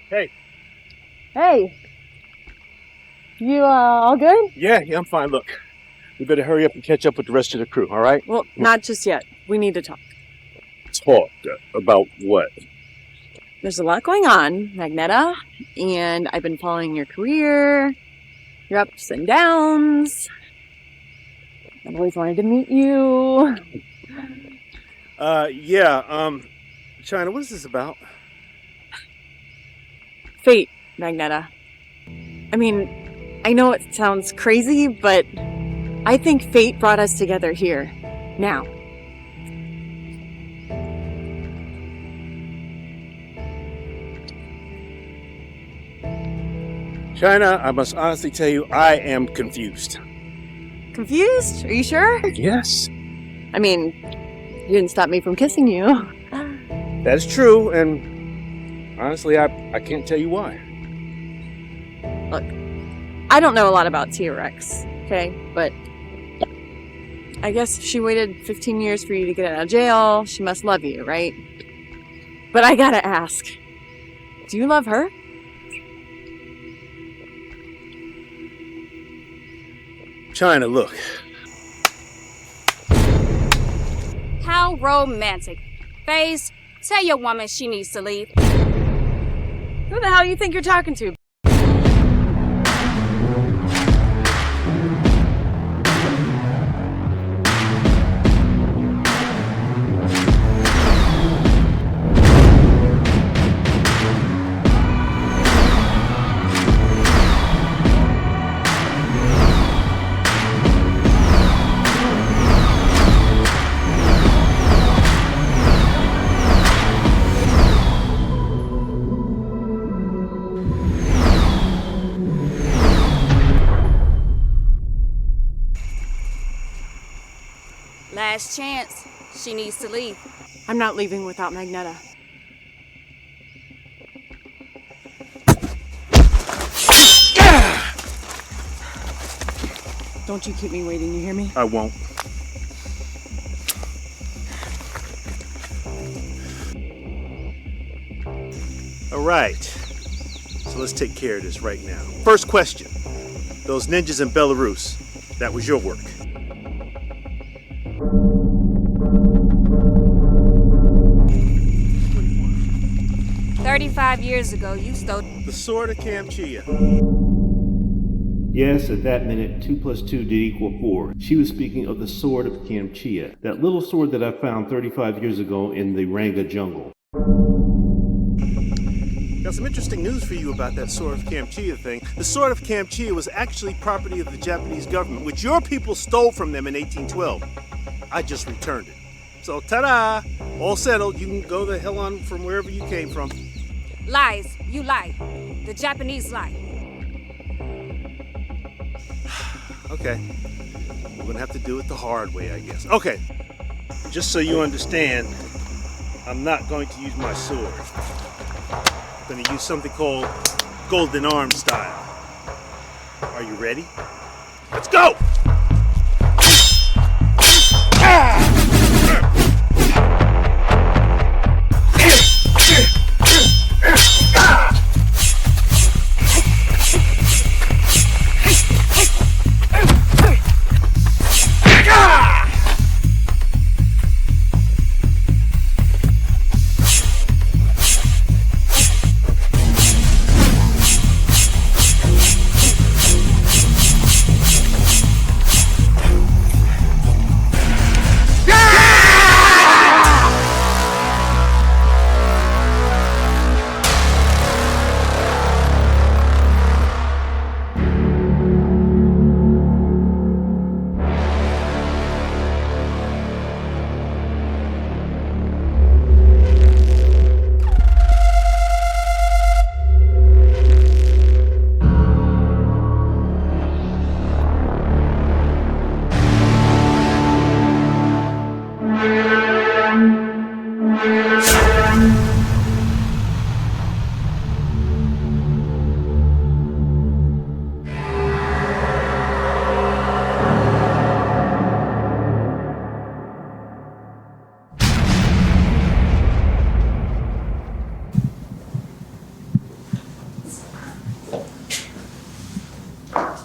S7: Hey.
S20: Hey. You, all good?
S7: Yeah, I'm fine. Look, we better hurry up and catch up with the rest of the crew, all right?
S20: Well, not just yet. We need to talk.
S7: Talk about what?
S20: There's a lot going on, Magneta, and I've been following your career, your ups and downs. I've always wanted to meet you.
S7: China, what is this about?
S20: Fate, Magneta. I mean, I know it sounds crazy, but I think fate brought us together here, now.
S7: China, I must honestly tell you, I am confused.
S20: Confused? Are you sure?
S7: Yes.
S20: I mean, you didn't stop me from kissing you.
S7: That is true, and honestly, I can't tell you why.
S20: Look, I don't know a lot about T-Rex, okay? But I guess if she waited 15 years for you to get out of jail, she must love you, right? But I gotta ask, do you love her?
S7: China, look.
S5: How romantic. Faze, tell your woman she needs to leave.
S20: Who the hell you think you're talking to?
S5: Last chance. She needs to leave.
S20: I'm not leaving without Magneta. Don't you keep me waiting, you hear me?
S7: I won't. All right. So let's take care of this right now. First question. Those ninjas in Belarus, that was your work.
S5: Years ago, you stole
S7: the sword of Kamchia.
S1: Yes, at that minute, 2 + 2 did equal 4. She was speaking of the sword of Kamchia, that little sword that I found 35 years ago in the Ranga jungle.
S7: Got some interesting news for you about that sword of Kamchia thing. The sword of Kamchia was actually property of the Japanese government, which your people stole from them in 1812. I just returned it. So, ta-da! All settled. You can go the hell on from wherever you came from.
S5: lies. You lie. The Japanese lie.
S7: Okay. We're gonna have to do it the hard way, I guess. Okay. Just so you understand, I'm not going to use my sword. I'm gonna use something called Golden Arm style. Are you ready? Let's go!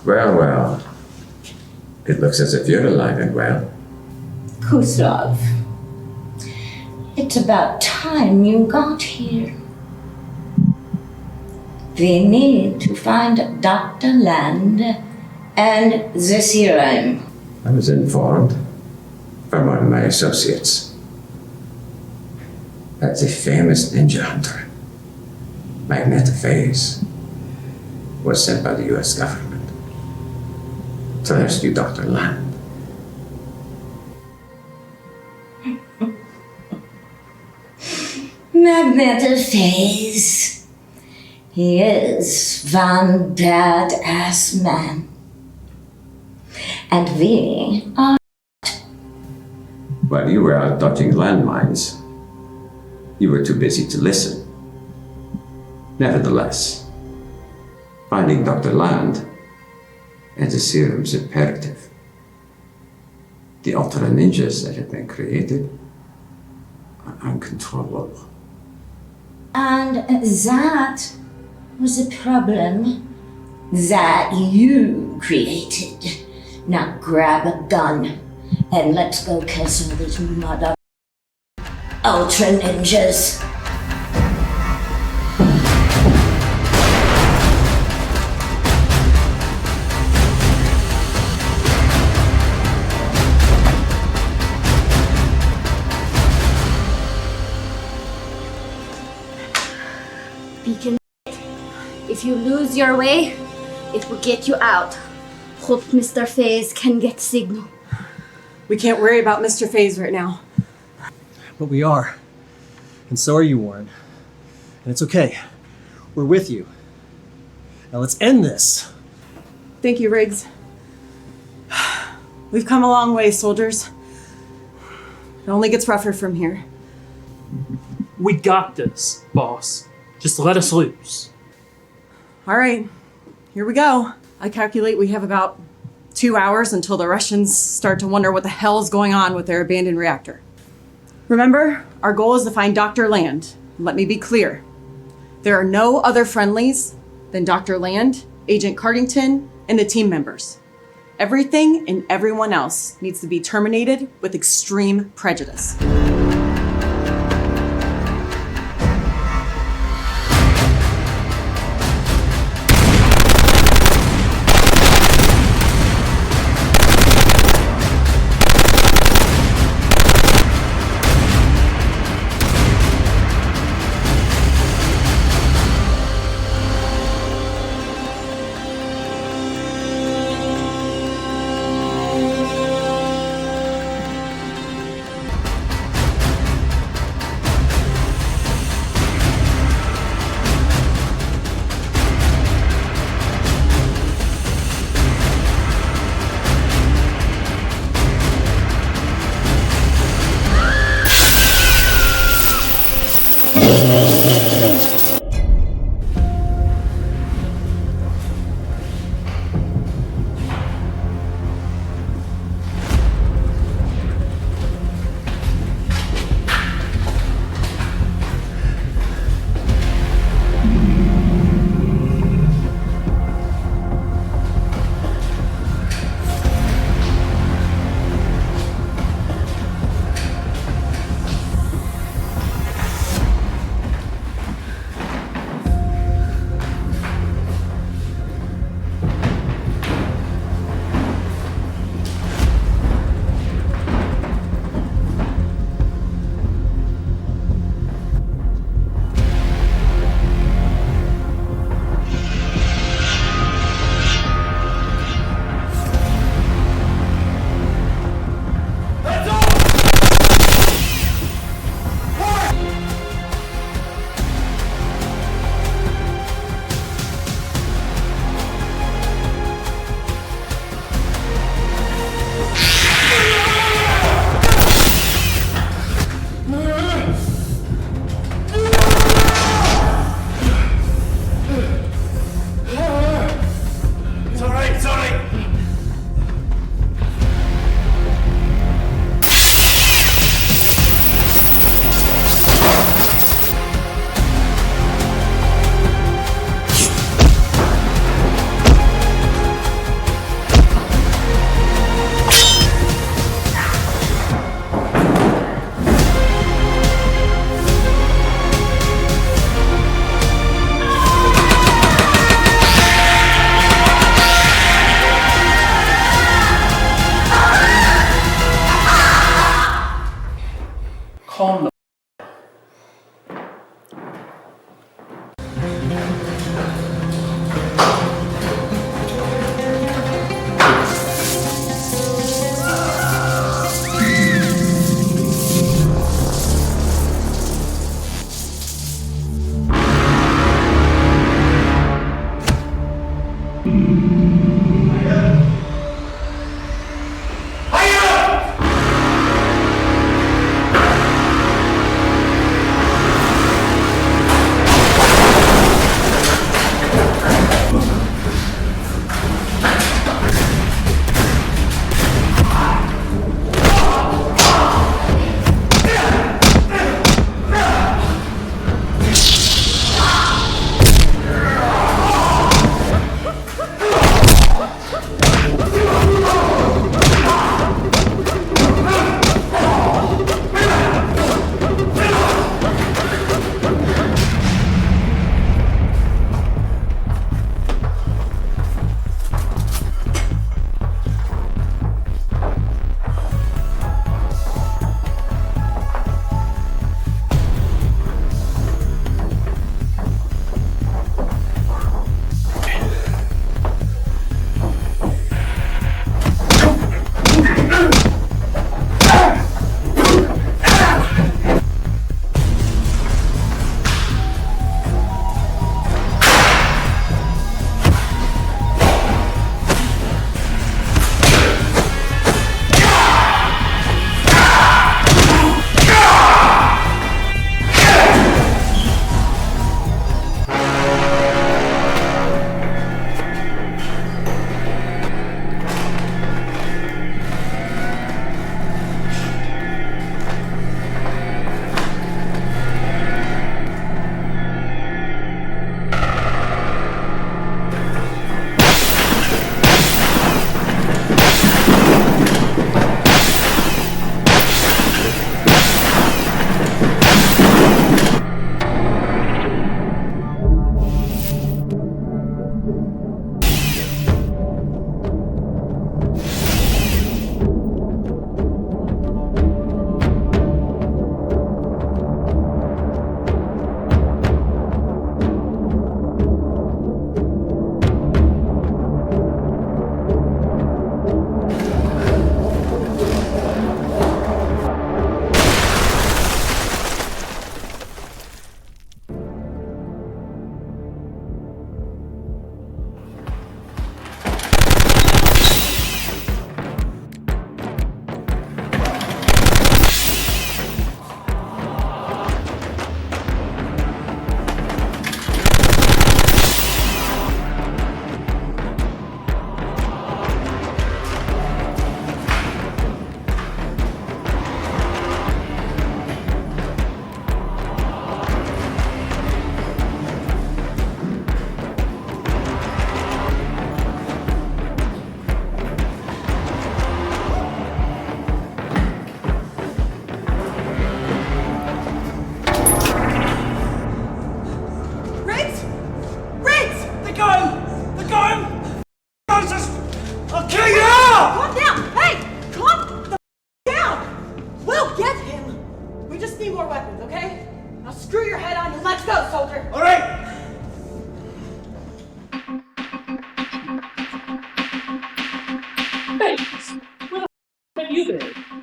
S6: Well, well. It looks as if you're alive and well.
S3: Kuslov, it's about time you got here. We need to find Dr. Land and the serum.
S6: I was informed from one of my associates that the famous ninja hunter, Magneta Faze, was sent by the US government to rescue Dr. Land.
S3: Magneta Faze. He is one badass man. And we are.
S6: While you were out dodging landmines, you were too busy to listen. Nevertheless, finding Dr. Land and the serum's imperative. The ultra ninjas that have been created are uncontrollable.
S3: And that was a problem that you created. Now grab a gun and let's go kiss all these mother ultra ninjas.
S22: Beacon, if you lose your way, it will get you out. Hope Mr. Faze can get signal.
S20: We can't worry about Mr. Faze right now.
S2: But we are. And so are you, Warren. And it's okay. We're with you. Now let's end this.
S20: Thank you, Riggs. We've come a long way, soldiers. It only gets rougher from here.
S25: We got this, boss. Just let us loose.
S20: All right, here we go. I calculate we have about 2 hours until the Russians start to wonder what the hell is going on with their abandoned reactor. Remember, our goal is to find Dr. Land. Let me be clear. There are no other friendlies than Dr. Land, Agent Cardington, and the team members. Everything and everyone else needs to be terminated with extreme prejudice.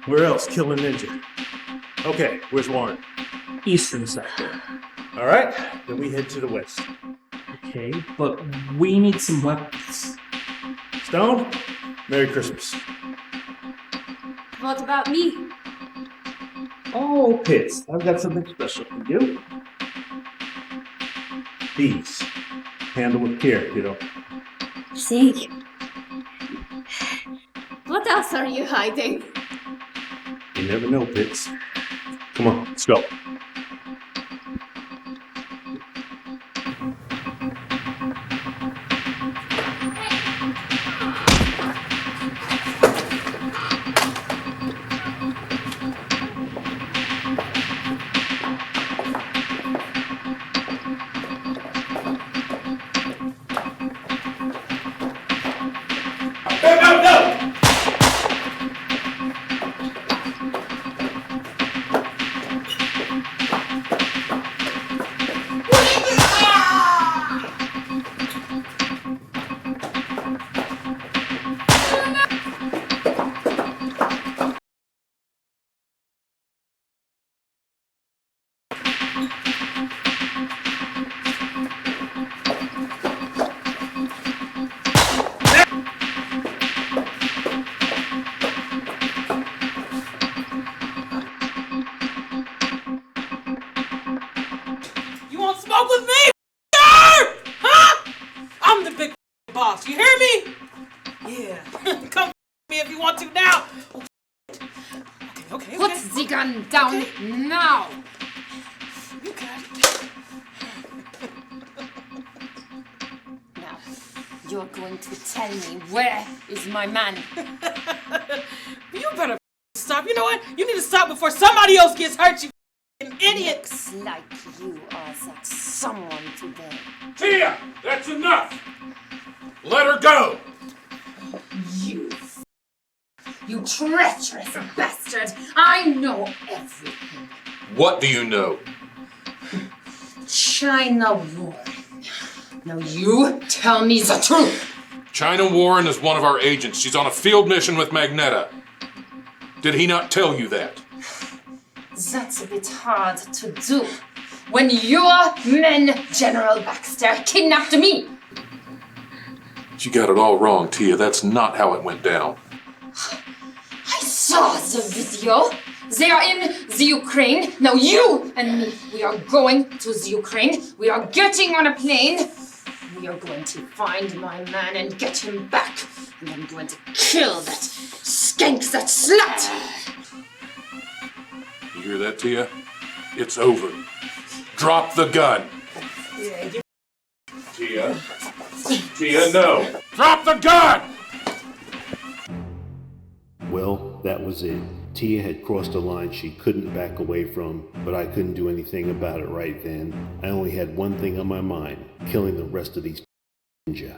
S1: Where else? Kill a ninja. Okay, where's Warren?
S25: Eastern sector.
S1: All right, then we head to the west.
S25: Okay, but we need some weapons.
S1: Stone, Merry Christmas.
S22: What about me?
S1: Oh, Pitts, I've got something special for you. These. Handle with care, kiddo.
S22: Thank you. What else are you hiding?
S1: You never know, Pitts. Come on, let's go.
S11: You want smoke with me? Huh? I'm the big boss. You hear me? Yeah. Come me if you want to now. Okay.
S15: Put the gun down now.
S11: You got it.
S15: Now, you're going to tell me where is my man.
S11: You better stop. You know what? You need to stop before somebody else gets hurt, you idiot.
S15: Looks like you are that someone today.
S12: Tia, that's enough. Let her go.
S15: You treacherous bastard! I know everything.
S12: What do you know?
S15: China Warren. Now you tell me the truth.
S12: China Warren is one of our agents. She's on a field mission with Magneta. Did he not tell you that?
S15: That's a bit hard to do. When your men, General Baxter, kidnapped me.
S12: You got it all wrong, Tia. That's not how it went down.
S15: I saw the video. They are in the Ukraine. Now you and me, we are going to the Ukraine. We are getting on a plane. We are going to find my man and get him back. And I'm going to kill that skank, that slut.
S12: You hear that, Tia? It's over. Drop the gun. Tia? Tia, no. Drop the gun!
S1: Well, that was it. Tia had crossed a line she couldn't back away from, but I couldn't do anything about it right then. I only had one thing on my mind, killing the rest of these ninja.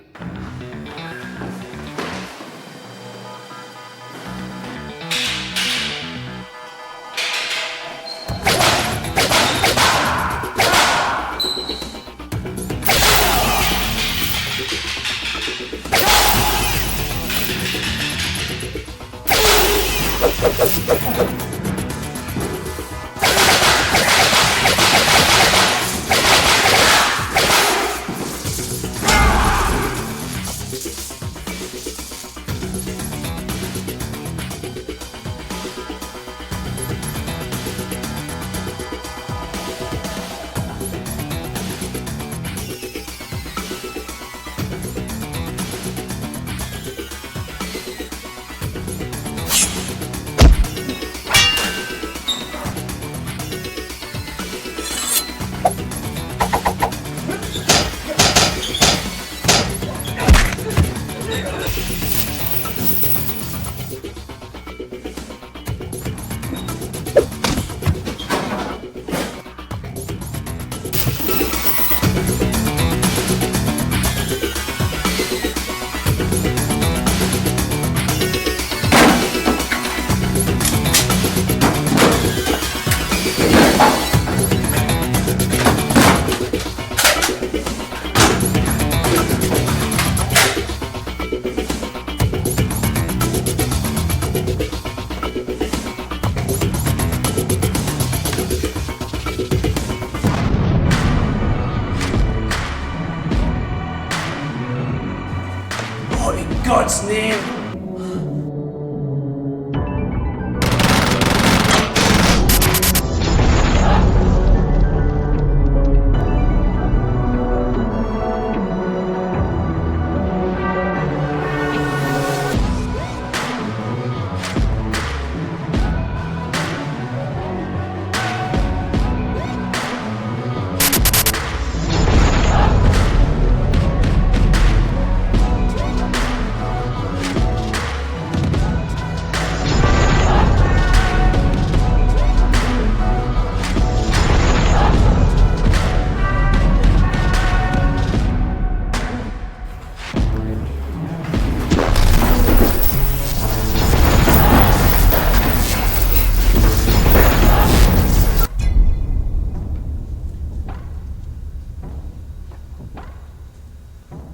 S24: in God's name?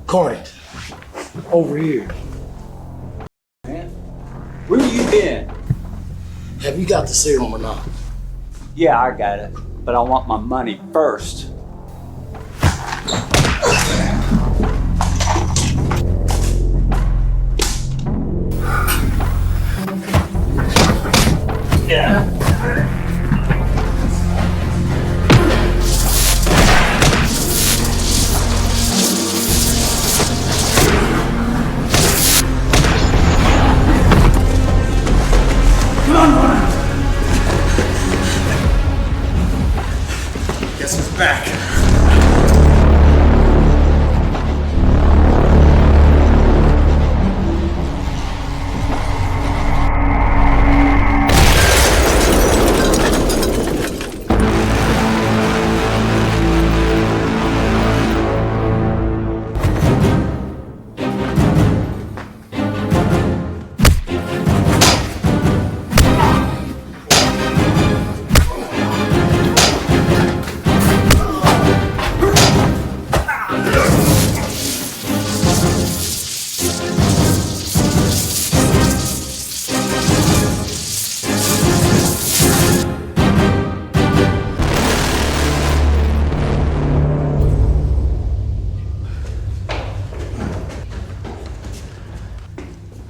S8: Corey, over here.
S18: Man, where you been?
S8: Have you got the serum or not?
S18: Yeah, I got it, but I want my money first.
S8: Yeah.
S2: Guess who's back?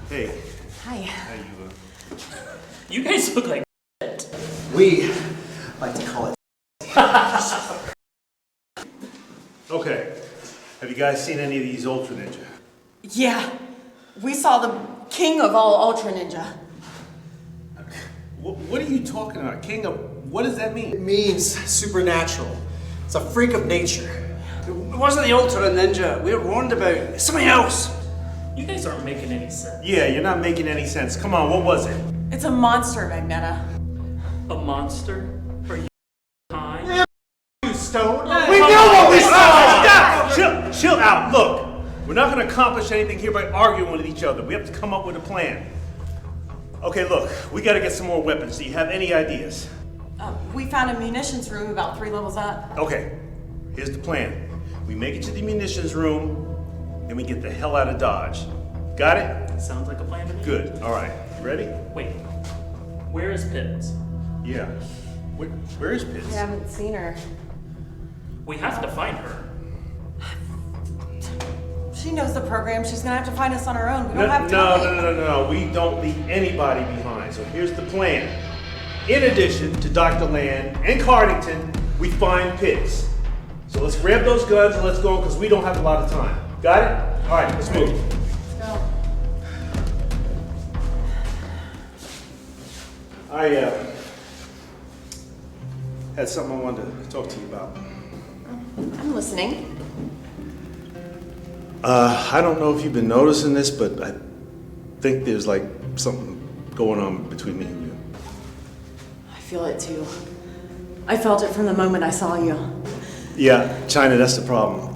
S1: Hey.
S9: Hi.
S1: How you
S25: You guys look like
S2: We like to call it.
S1: Okay. Have you guys seen any of these Ultra Ninja?
S20: Yeah, we saw the king of all Ultra Ninja.
S1: What are you talking about? King of... What does that mean?
S2: It means supernatural. It's a freak of nature.
S24: It wasn't the Ultra Ninja we were warned about. It's something else.
S25: You guys aren't making any sense.
S1: Yeah, you're not making any sense. Come on, what was it?
S20: It's a monster, Magneta.
S25: A monster? Are you high?
S2: Yeah, you stone.
S1: We know what we saw! Stop! Chill out. Look, we're not going to accomplish anything here by arguing with each other. We have to come up with a plan. Okay, look, we got to get some more weapons. Do you have any ideas?
S20: We found a munitions room about 3 levels up.
S1: Okay, here's the plan. We make it to the munitions room, then we get the hell out of Dodge. Got it?
S25: Sounds like a plan to me.
S1: Good. All right. You ready?
S25: Wait. Where is Pitts?
S1: Yeah. Where is Pitts?
S20: We haven't seen her.
S25: We have to find her.
S20: She knows the program. She's gonna have to find us on her own. We don't have time.
S1: No. We don't leave anybody behind. So here's the plan. In addition to Dr. Land and Cardington, we find Pitts. So let's grab those guns and let's go because we don't have a lot of time. Got it? All right, let's move.
S20: Let's go.
S1: I had something I wanted to talk to you about.
S20: I'm listening.
S1: I don't know if you've been noticing this, but I think there's like something going on between me and you.
S20: I feel it too. I felt it from the moment I saw you.
S1: Yeah, China, that's the problem.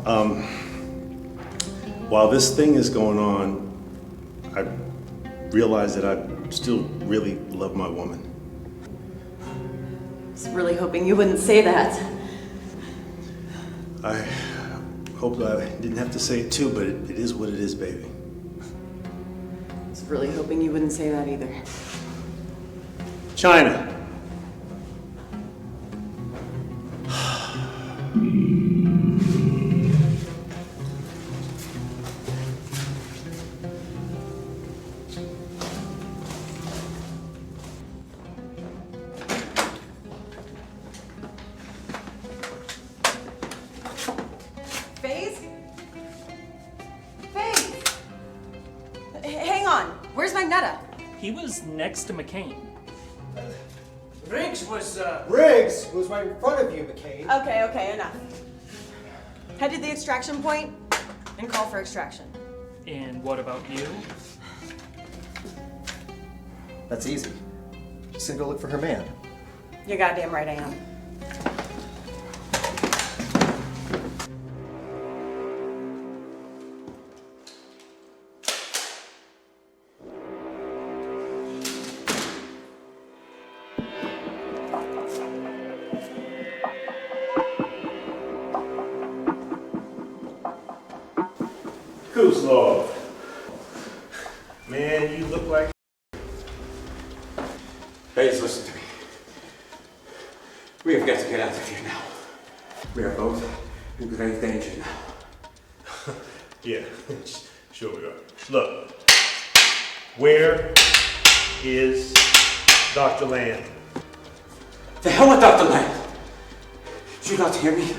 S1: While this thing is going on, I realize that I still really love my woman.
S20: I was really hoping you wouldn't say that.
S1: I hope I didn't have to say it too, but it is what it is, baby.
S20: I was really hoping you wouldn't say that either.
S1: China.
S20: Where's Magneta?
S25: He was next to McCain.
S2: Riggs was right in front of you, McCain.
S20: Okay, enough. Head to the extraction point and call for extraction.
S25: And what about you?
S2: That's easy. Just gonna go look for her man.
S20: You're goddamn right I am.
S1: Kuzlov. Man, you look like...
S6: Faze, listen to me. We have got to get out of here now. We are both in grave danger now.
S1: Yeah, sure we are. Look, where is Dr. Land?
S6: The hell with Dr. Land! Do you not hear me?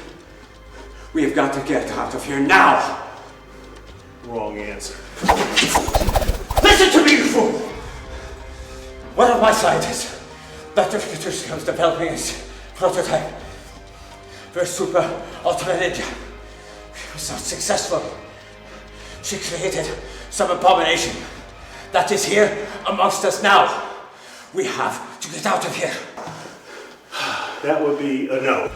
S6: We have got to get out of here now!
S1: Wrong answer.
S6: Listen to me, you fool! One of my scientists, Dr. Katushka, was developing his prototype for a super ultra ninja. He was not successful. She created some abomination that is here amongst us now. We have to get out of here.
S1: That would be a no.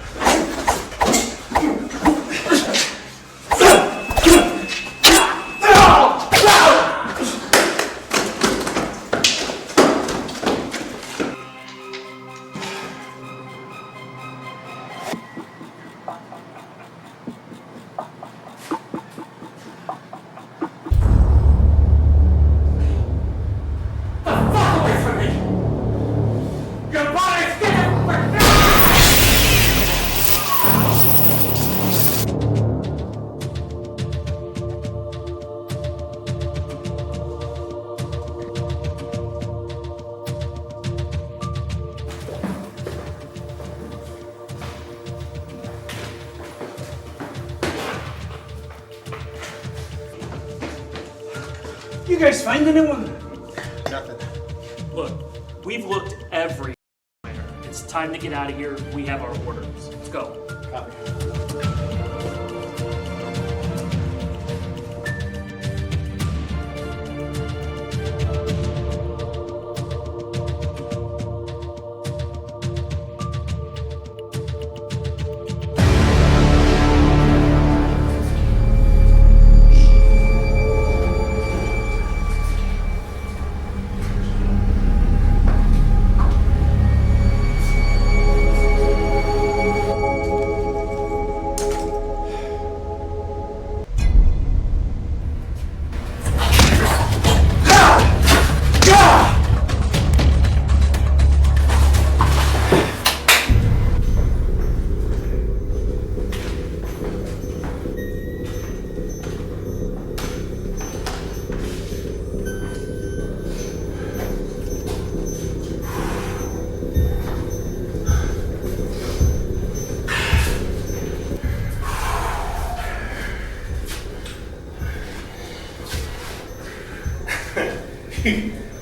S24: You guys find anyone?
S2: Nothing.
S25: Look, we've looked everywhere. It's time to get out of here. We have our orders. Let's go.
S2: Copy.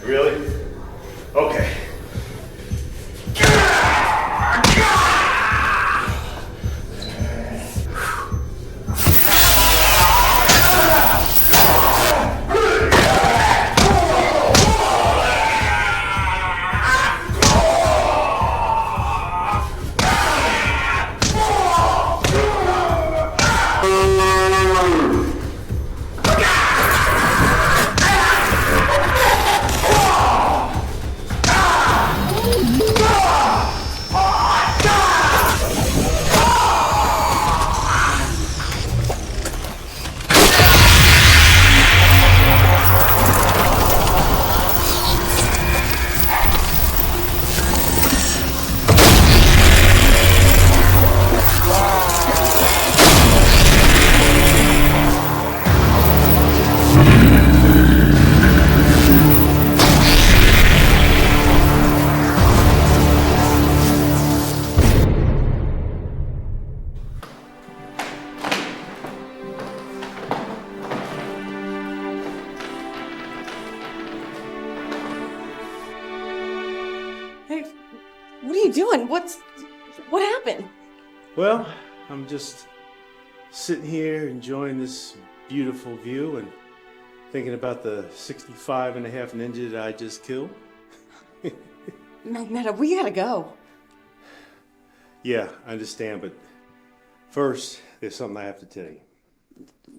S1: Really? Okay.
S20: doing? What happened?
S7: Well, I'm just sitting here enjoying this beautiful view and thinking about the 65.5 ninja that I just killed.
S20: Magneta, we gotta go.
S7: Yeah, I understand, but first, there's something I have to tell you.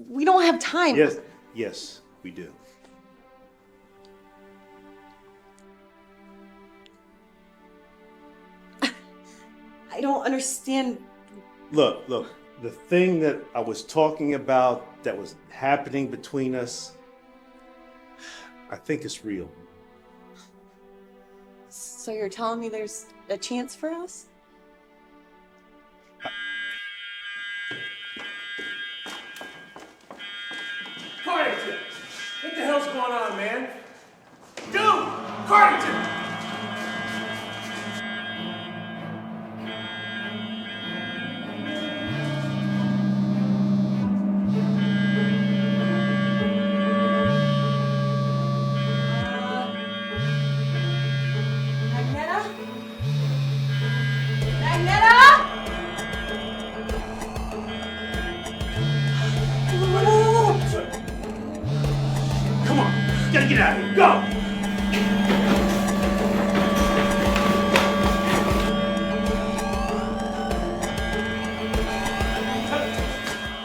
S20: We don't have time.
S7: Yes, we do.
S20: I don't understand.
S7: Look, the thing that I was talking about that was happening between us, I think it's real.
S20: So you're telling me there's a chance for us?
S7: Cardington! What the hell's going on, man? Dude! Cardington! Come on, gotta get out of here. Go!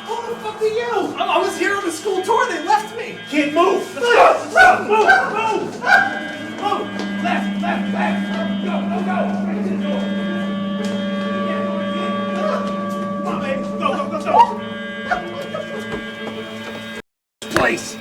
S2: Who the fuck are you? I was here on the school tour. They left me.
S7: Can't move. Let's go. Move. Move. Left. Go. Right to the door. Come on, baby. Go. Place.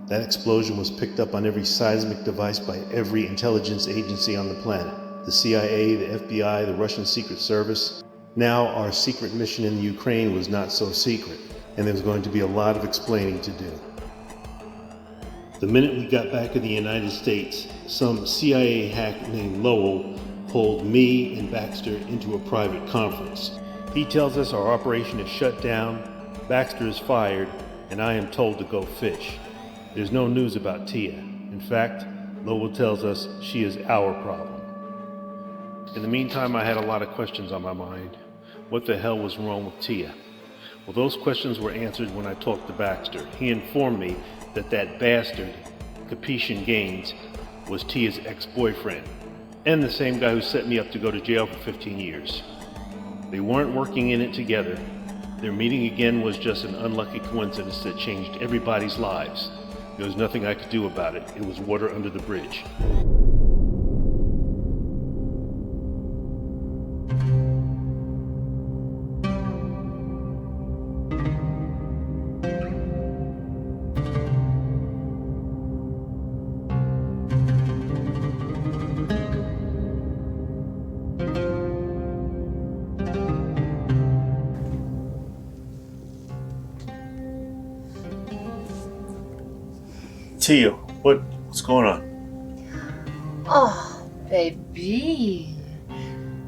S1: That explosion was picked up on every seismic device by every intelligence agency on the planet. The CIA, the FBI, the Russian Secret Service. Now our secret mission in the Ukraine was not so secret, and there was going to be a lot of explaining to do. The minute we got back in the United States, some CIA hack named Lowell pulled me and Baxter into a private conference. He tells us our operation is shut down, Baxter is fired, and I am told to go fish. There's no news about Tia. In fact, Lowell tells us she is our problem. In the meantime, I had a lot of questions on my mind. What the hell was wrong with Tia? Well, those questions were answered when I talked to Baxter. He informed me that bastard, Capetian Gaines, was Tia's ex-boyfriend, and the same guy who set me up to go to jail for 15 years. They weren't working in it together. Their meeting again was just an unlucky coincidence that changed everybody's lives. There was nothing I could do about it. It was water under the bridge.
S7: Tia, what's going on?
S15: Oh, baby.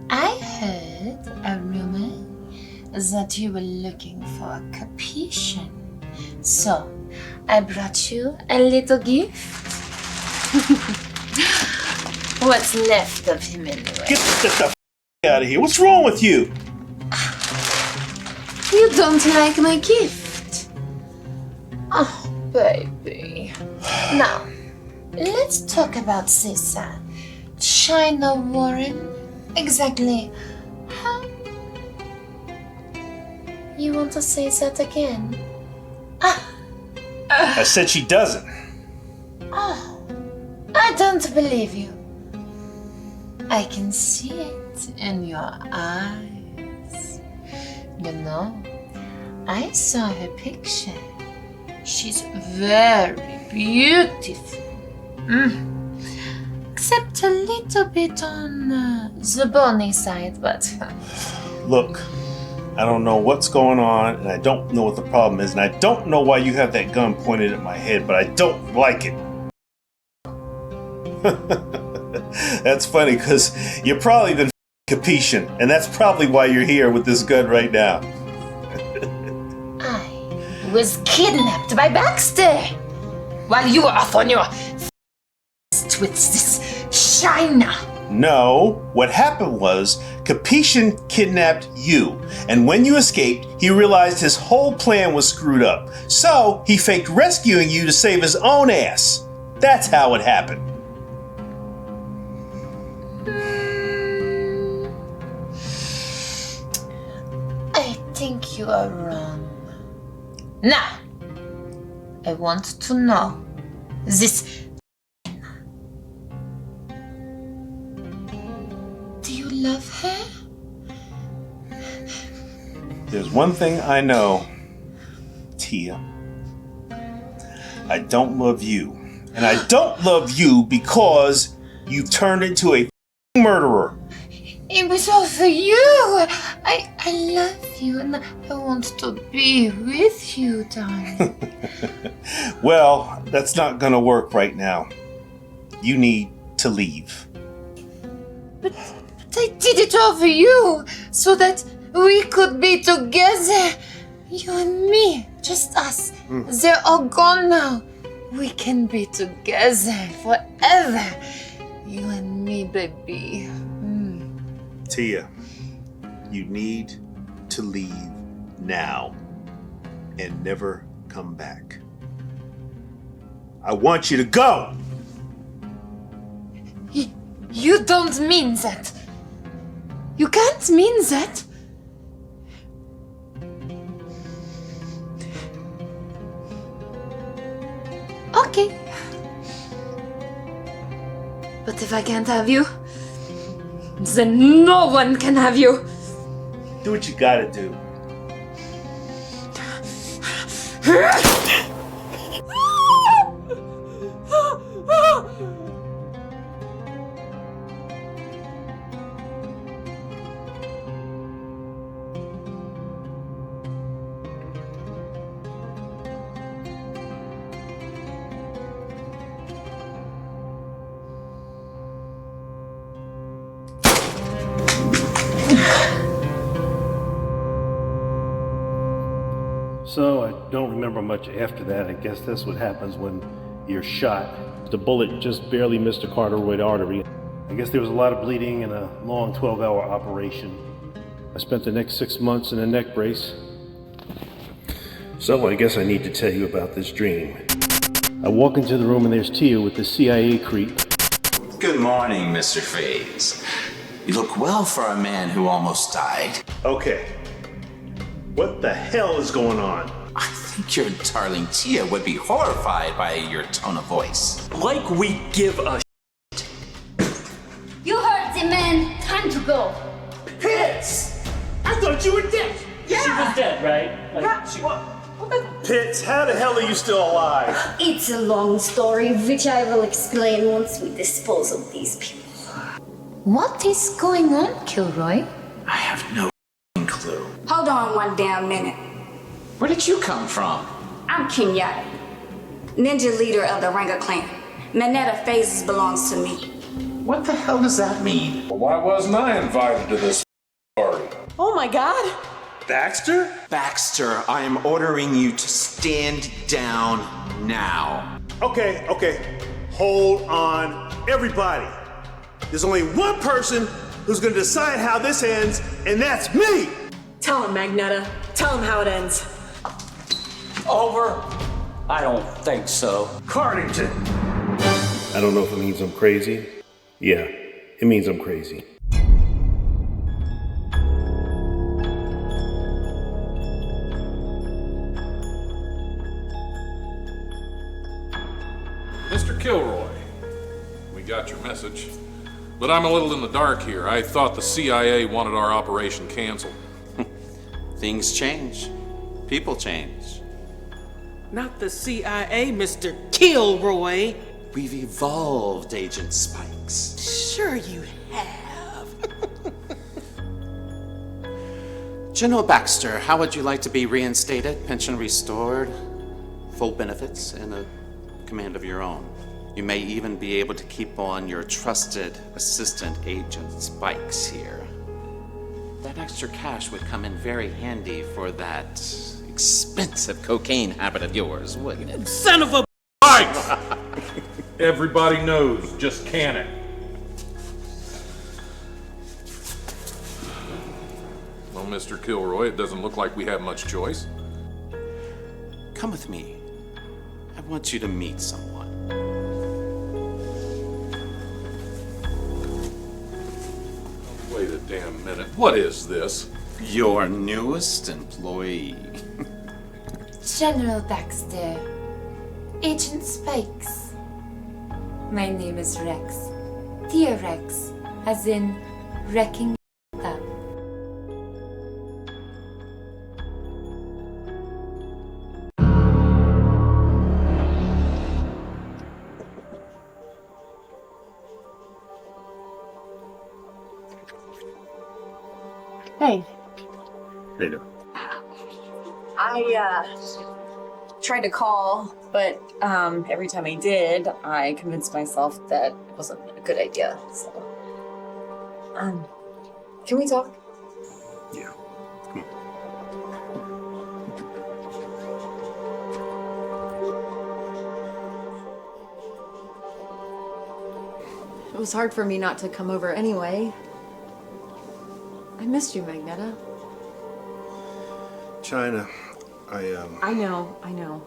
S15: I heard a rumor that you were looking for a Capetian. So, I brought you a little gift. What's left of him anyway?
S7: Get the out of here. What's wrong with you?
S15: You don't like my gift? Oh, baby. Now, let's talk about Sisa. China Warren. Exactly how? You want to say that again?
S7: I said she doesn't.
S15: Oh, I don't believe you. I can see it in your eyes. You know, I saw her picture. She's very beautiful. Except a little bit on the bony side, but...
S7: Look, I don't know what's going on, and I don't know what the problem is, and I don't know why you have that gun pointed at my head, but I don't like it. That's funny, because you've probably been
S1: Capisce, and that's probably why you're here with this gun right now.
S15: I was kidnapped by Baxter while you were off on your with this China.
S1: No, what happened was Capisce kidnapped you, and when you escaped, he realized his whole plan was screwed up. So he faked rescuing you to save his own ass. That's how it happened.
S15: I think you are wrong. Now, I want to know this. Do you love her?
S1: There's one thing I know, Tia. I don't love you. And I don't love you because you turned into a murderer.
S15: It was all for you. I love you and I want to be with you, darling.
S1: Well, that's not gonna work right now. You need to leave.
S15: But I did it all for you so that we could be together. You and me, just us. They're all gone now. We can be together forever. You and me, baby.
S1: Tia, you need to leave now and never come back. I want you to go!
S15: You don't mean that. You can't mean that. Okay. But if I can't have you, then no one can have you.
S1: Do what you gotta do.
S7: So I don't remember much after that. I guess that's what happens when you're shot. The bullet just barely missed a carotid artery. I guess there was a lot of bleeding and a long 12-hour operation. I spent the next 6 months in a neck brace. So I guess I need to tell you about this dream. I walk into the room and there's Tia with the CIA creep.
S4: Good morning, Mr. Faze. You look well for a man who almost died.
S1: Okay. What the hell is going on?
S4: I think your darling Tia would be horrified by your tone of voice.
S25: Like we give a
S22: You heard the man. Time to go.
S25: Pitts! I thought you were dead.
S22: Yeah.
S25: She was dead, right? Like,
S1: Pitts, how the hell are you still alive?
S22: It's a long story, which I will explain once we dispose of these people.
S15: What is going on, Kilroy?
S4: I have no clue.
S22: Hold on one damn minute.
S4: Where did you come from?
S22: I'm Kenyatta, ninja leader of the Ranga clan. Magneta Faze belongs to me.
S4: What the hell does that mean?
S12: Well, why wasn't I invited to this party?
S20: Oh my god!
S1: Baxter?
S4: Baxter, I am ordering you to stand down now.
S1: Okay. Hold on, everybody. There's only one person who's gonna decide how this ends, and that's me!
S20: Tell him, Magneta. Tell him how it ends.
S18: Over? I don't think so.
S1: Cardington! I don't know if it means I'm crazy. Yeah, it means I'm crazy.
S12: Mr. Kilroy, we got your message. But I'm a little in the dark here. I thought the CIA wanted our operation canceled.
S4: Things change. People change.
S11: Not the CIA, Mr. Kilroy.
S4: We've evolved, Agent Spikes.
S11: Sure you have.
S4: General Baxter, how would you like to be reinstated, pension restored, full benefits, and a command of your own? You may even be able to keep on your trusted assistant, Agent Spikes here. That extra cash would come in very handy for that expensive cocaine habit of yours, wouldn't it?
S11: Son of a...
S12: Right! Everybody knows, just can it. Well, Mr. Kilroy, it doesn't look like we have much choice.
S4: Come with me. I want you to meet someone.
S12: Wait a damn minute. What is this?
S4: Your newest employee.
S15: General Baxter. Agent Spikes. My name is Rex. Dear Rex, as in wrecking that.
S20: Hey,
S14: Hey there.
S20: I tried to call, but every time I did, I convinced myself that it wasn't a good idea. So, can we talk?
S14: Yeah. Come on.
S20: It was hard for me not to come over anyway. I missed you, Magneta.
S1: China,
S20: I know.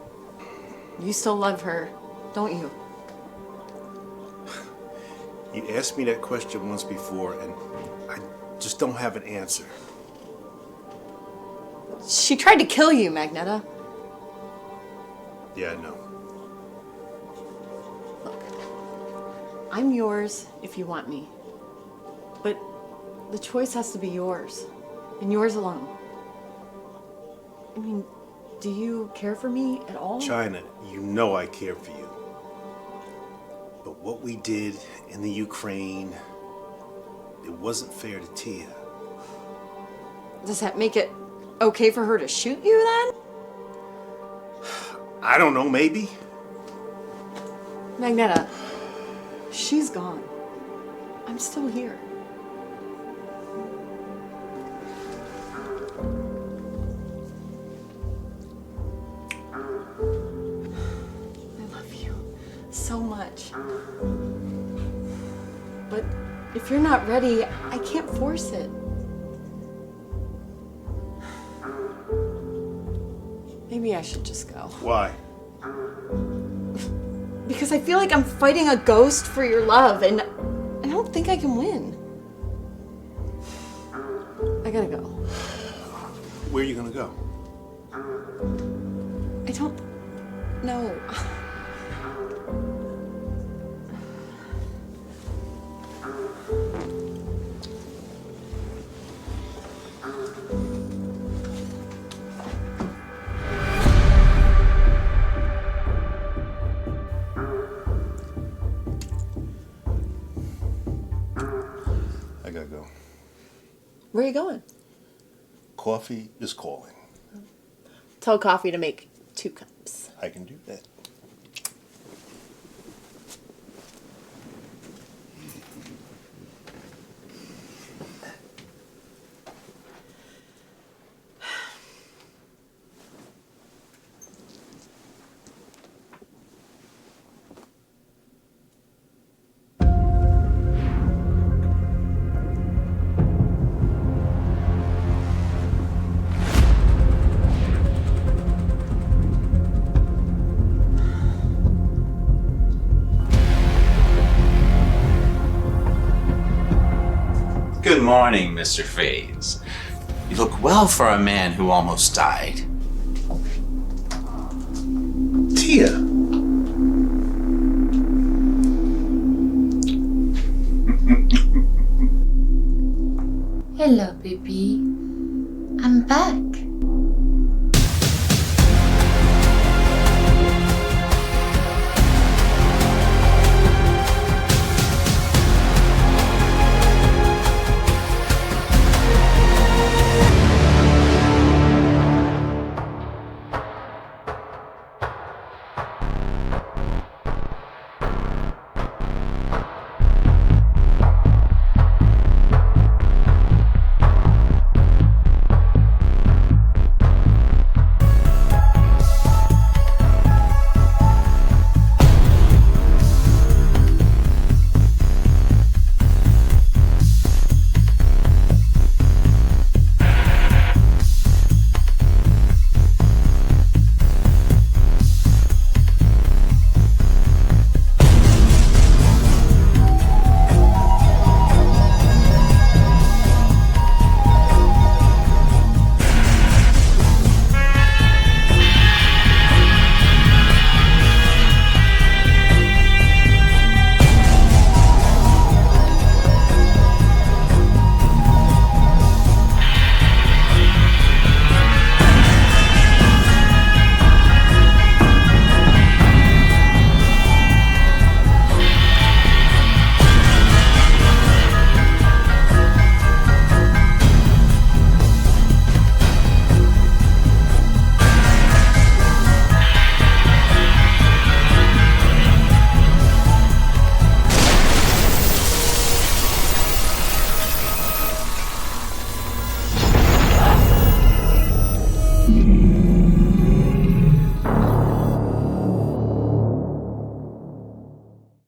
S20: You still love her, don't you?
S1: You asked me that question once before, and I just don't have an answer.
S20: She tried to kill you, Magneta.
S1: Yeah, I know.
S20: I'm yours if you want me. But the choice has to be yours, and yours alone. I mean, do you care for me at all?
S1: China, you know I care for you. But what we did in the Ukraine, it wasn't fair to Tia.
S20: Does that make it okay for her to shoot you then?
S1: I don't know, maybe.
S20: Magneta, she's gone. I'm still here. So much. But if you're not ready, I can't force it. Maybe I should just go.
S1: Why?
S20: Because I feel like I'm fighting a ghost for your love, and I don't think I can win. I gotta go.
S1: Where are you gonna go?
S20: I don't know.
S1: I gotta go.
S20: Where are you going?
S1: Coffee is calling.
S20: Tell Coffee to make 2 cups.
S1: I can do that.
S4: Good morning, Mr. Faze. You look well for a man who almost died.
S1: Tia!
S15: Hello, baby. I'm back.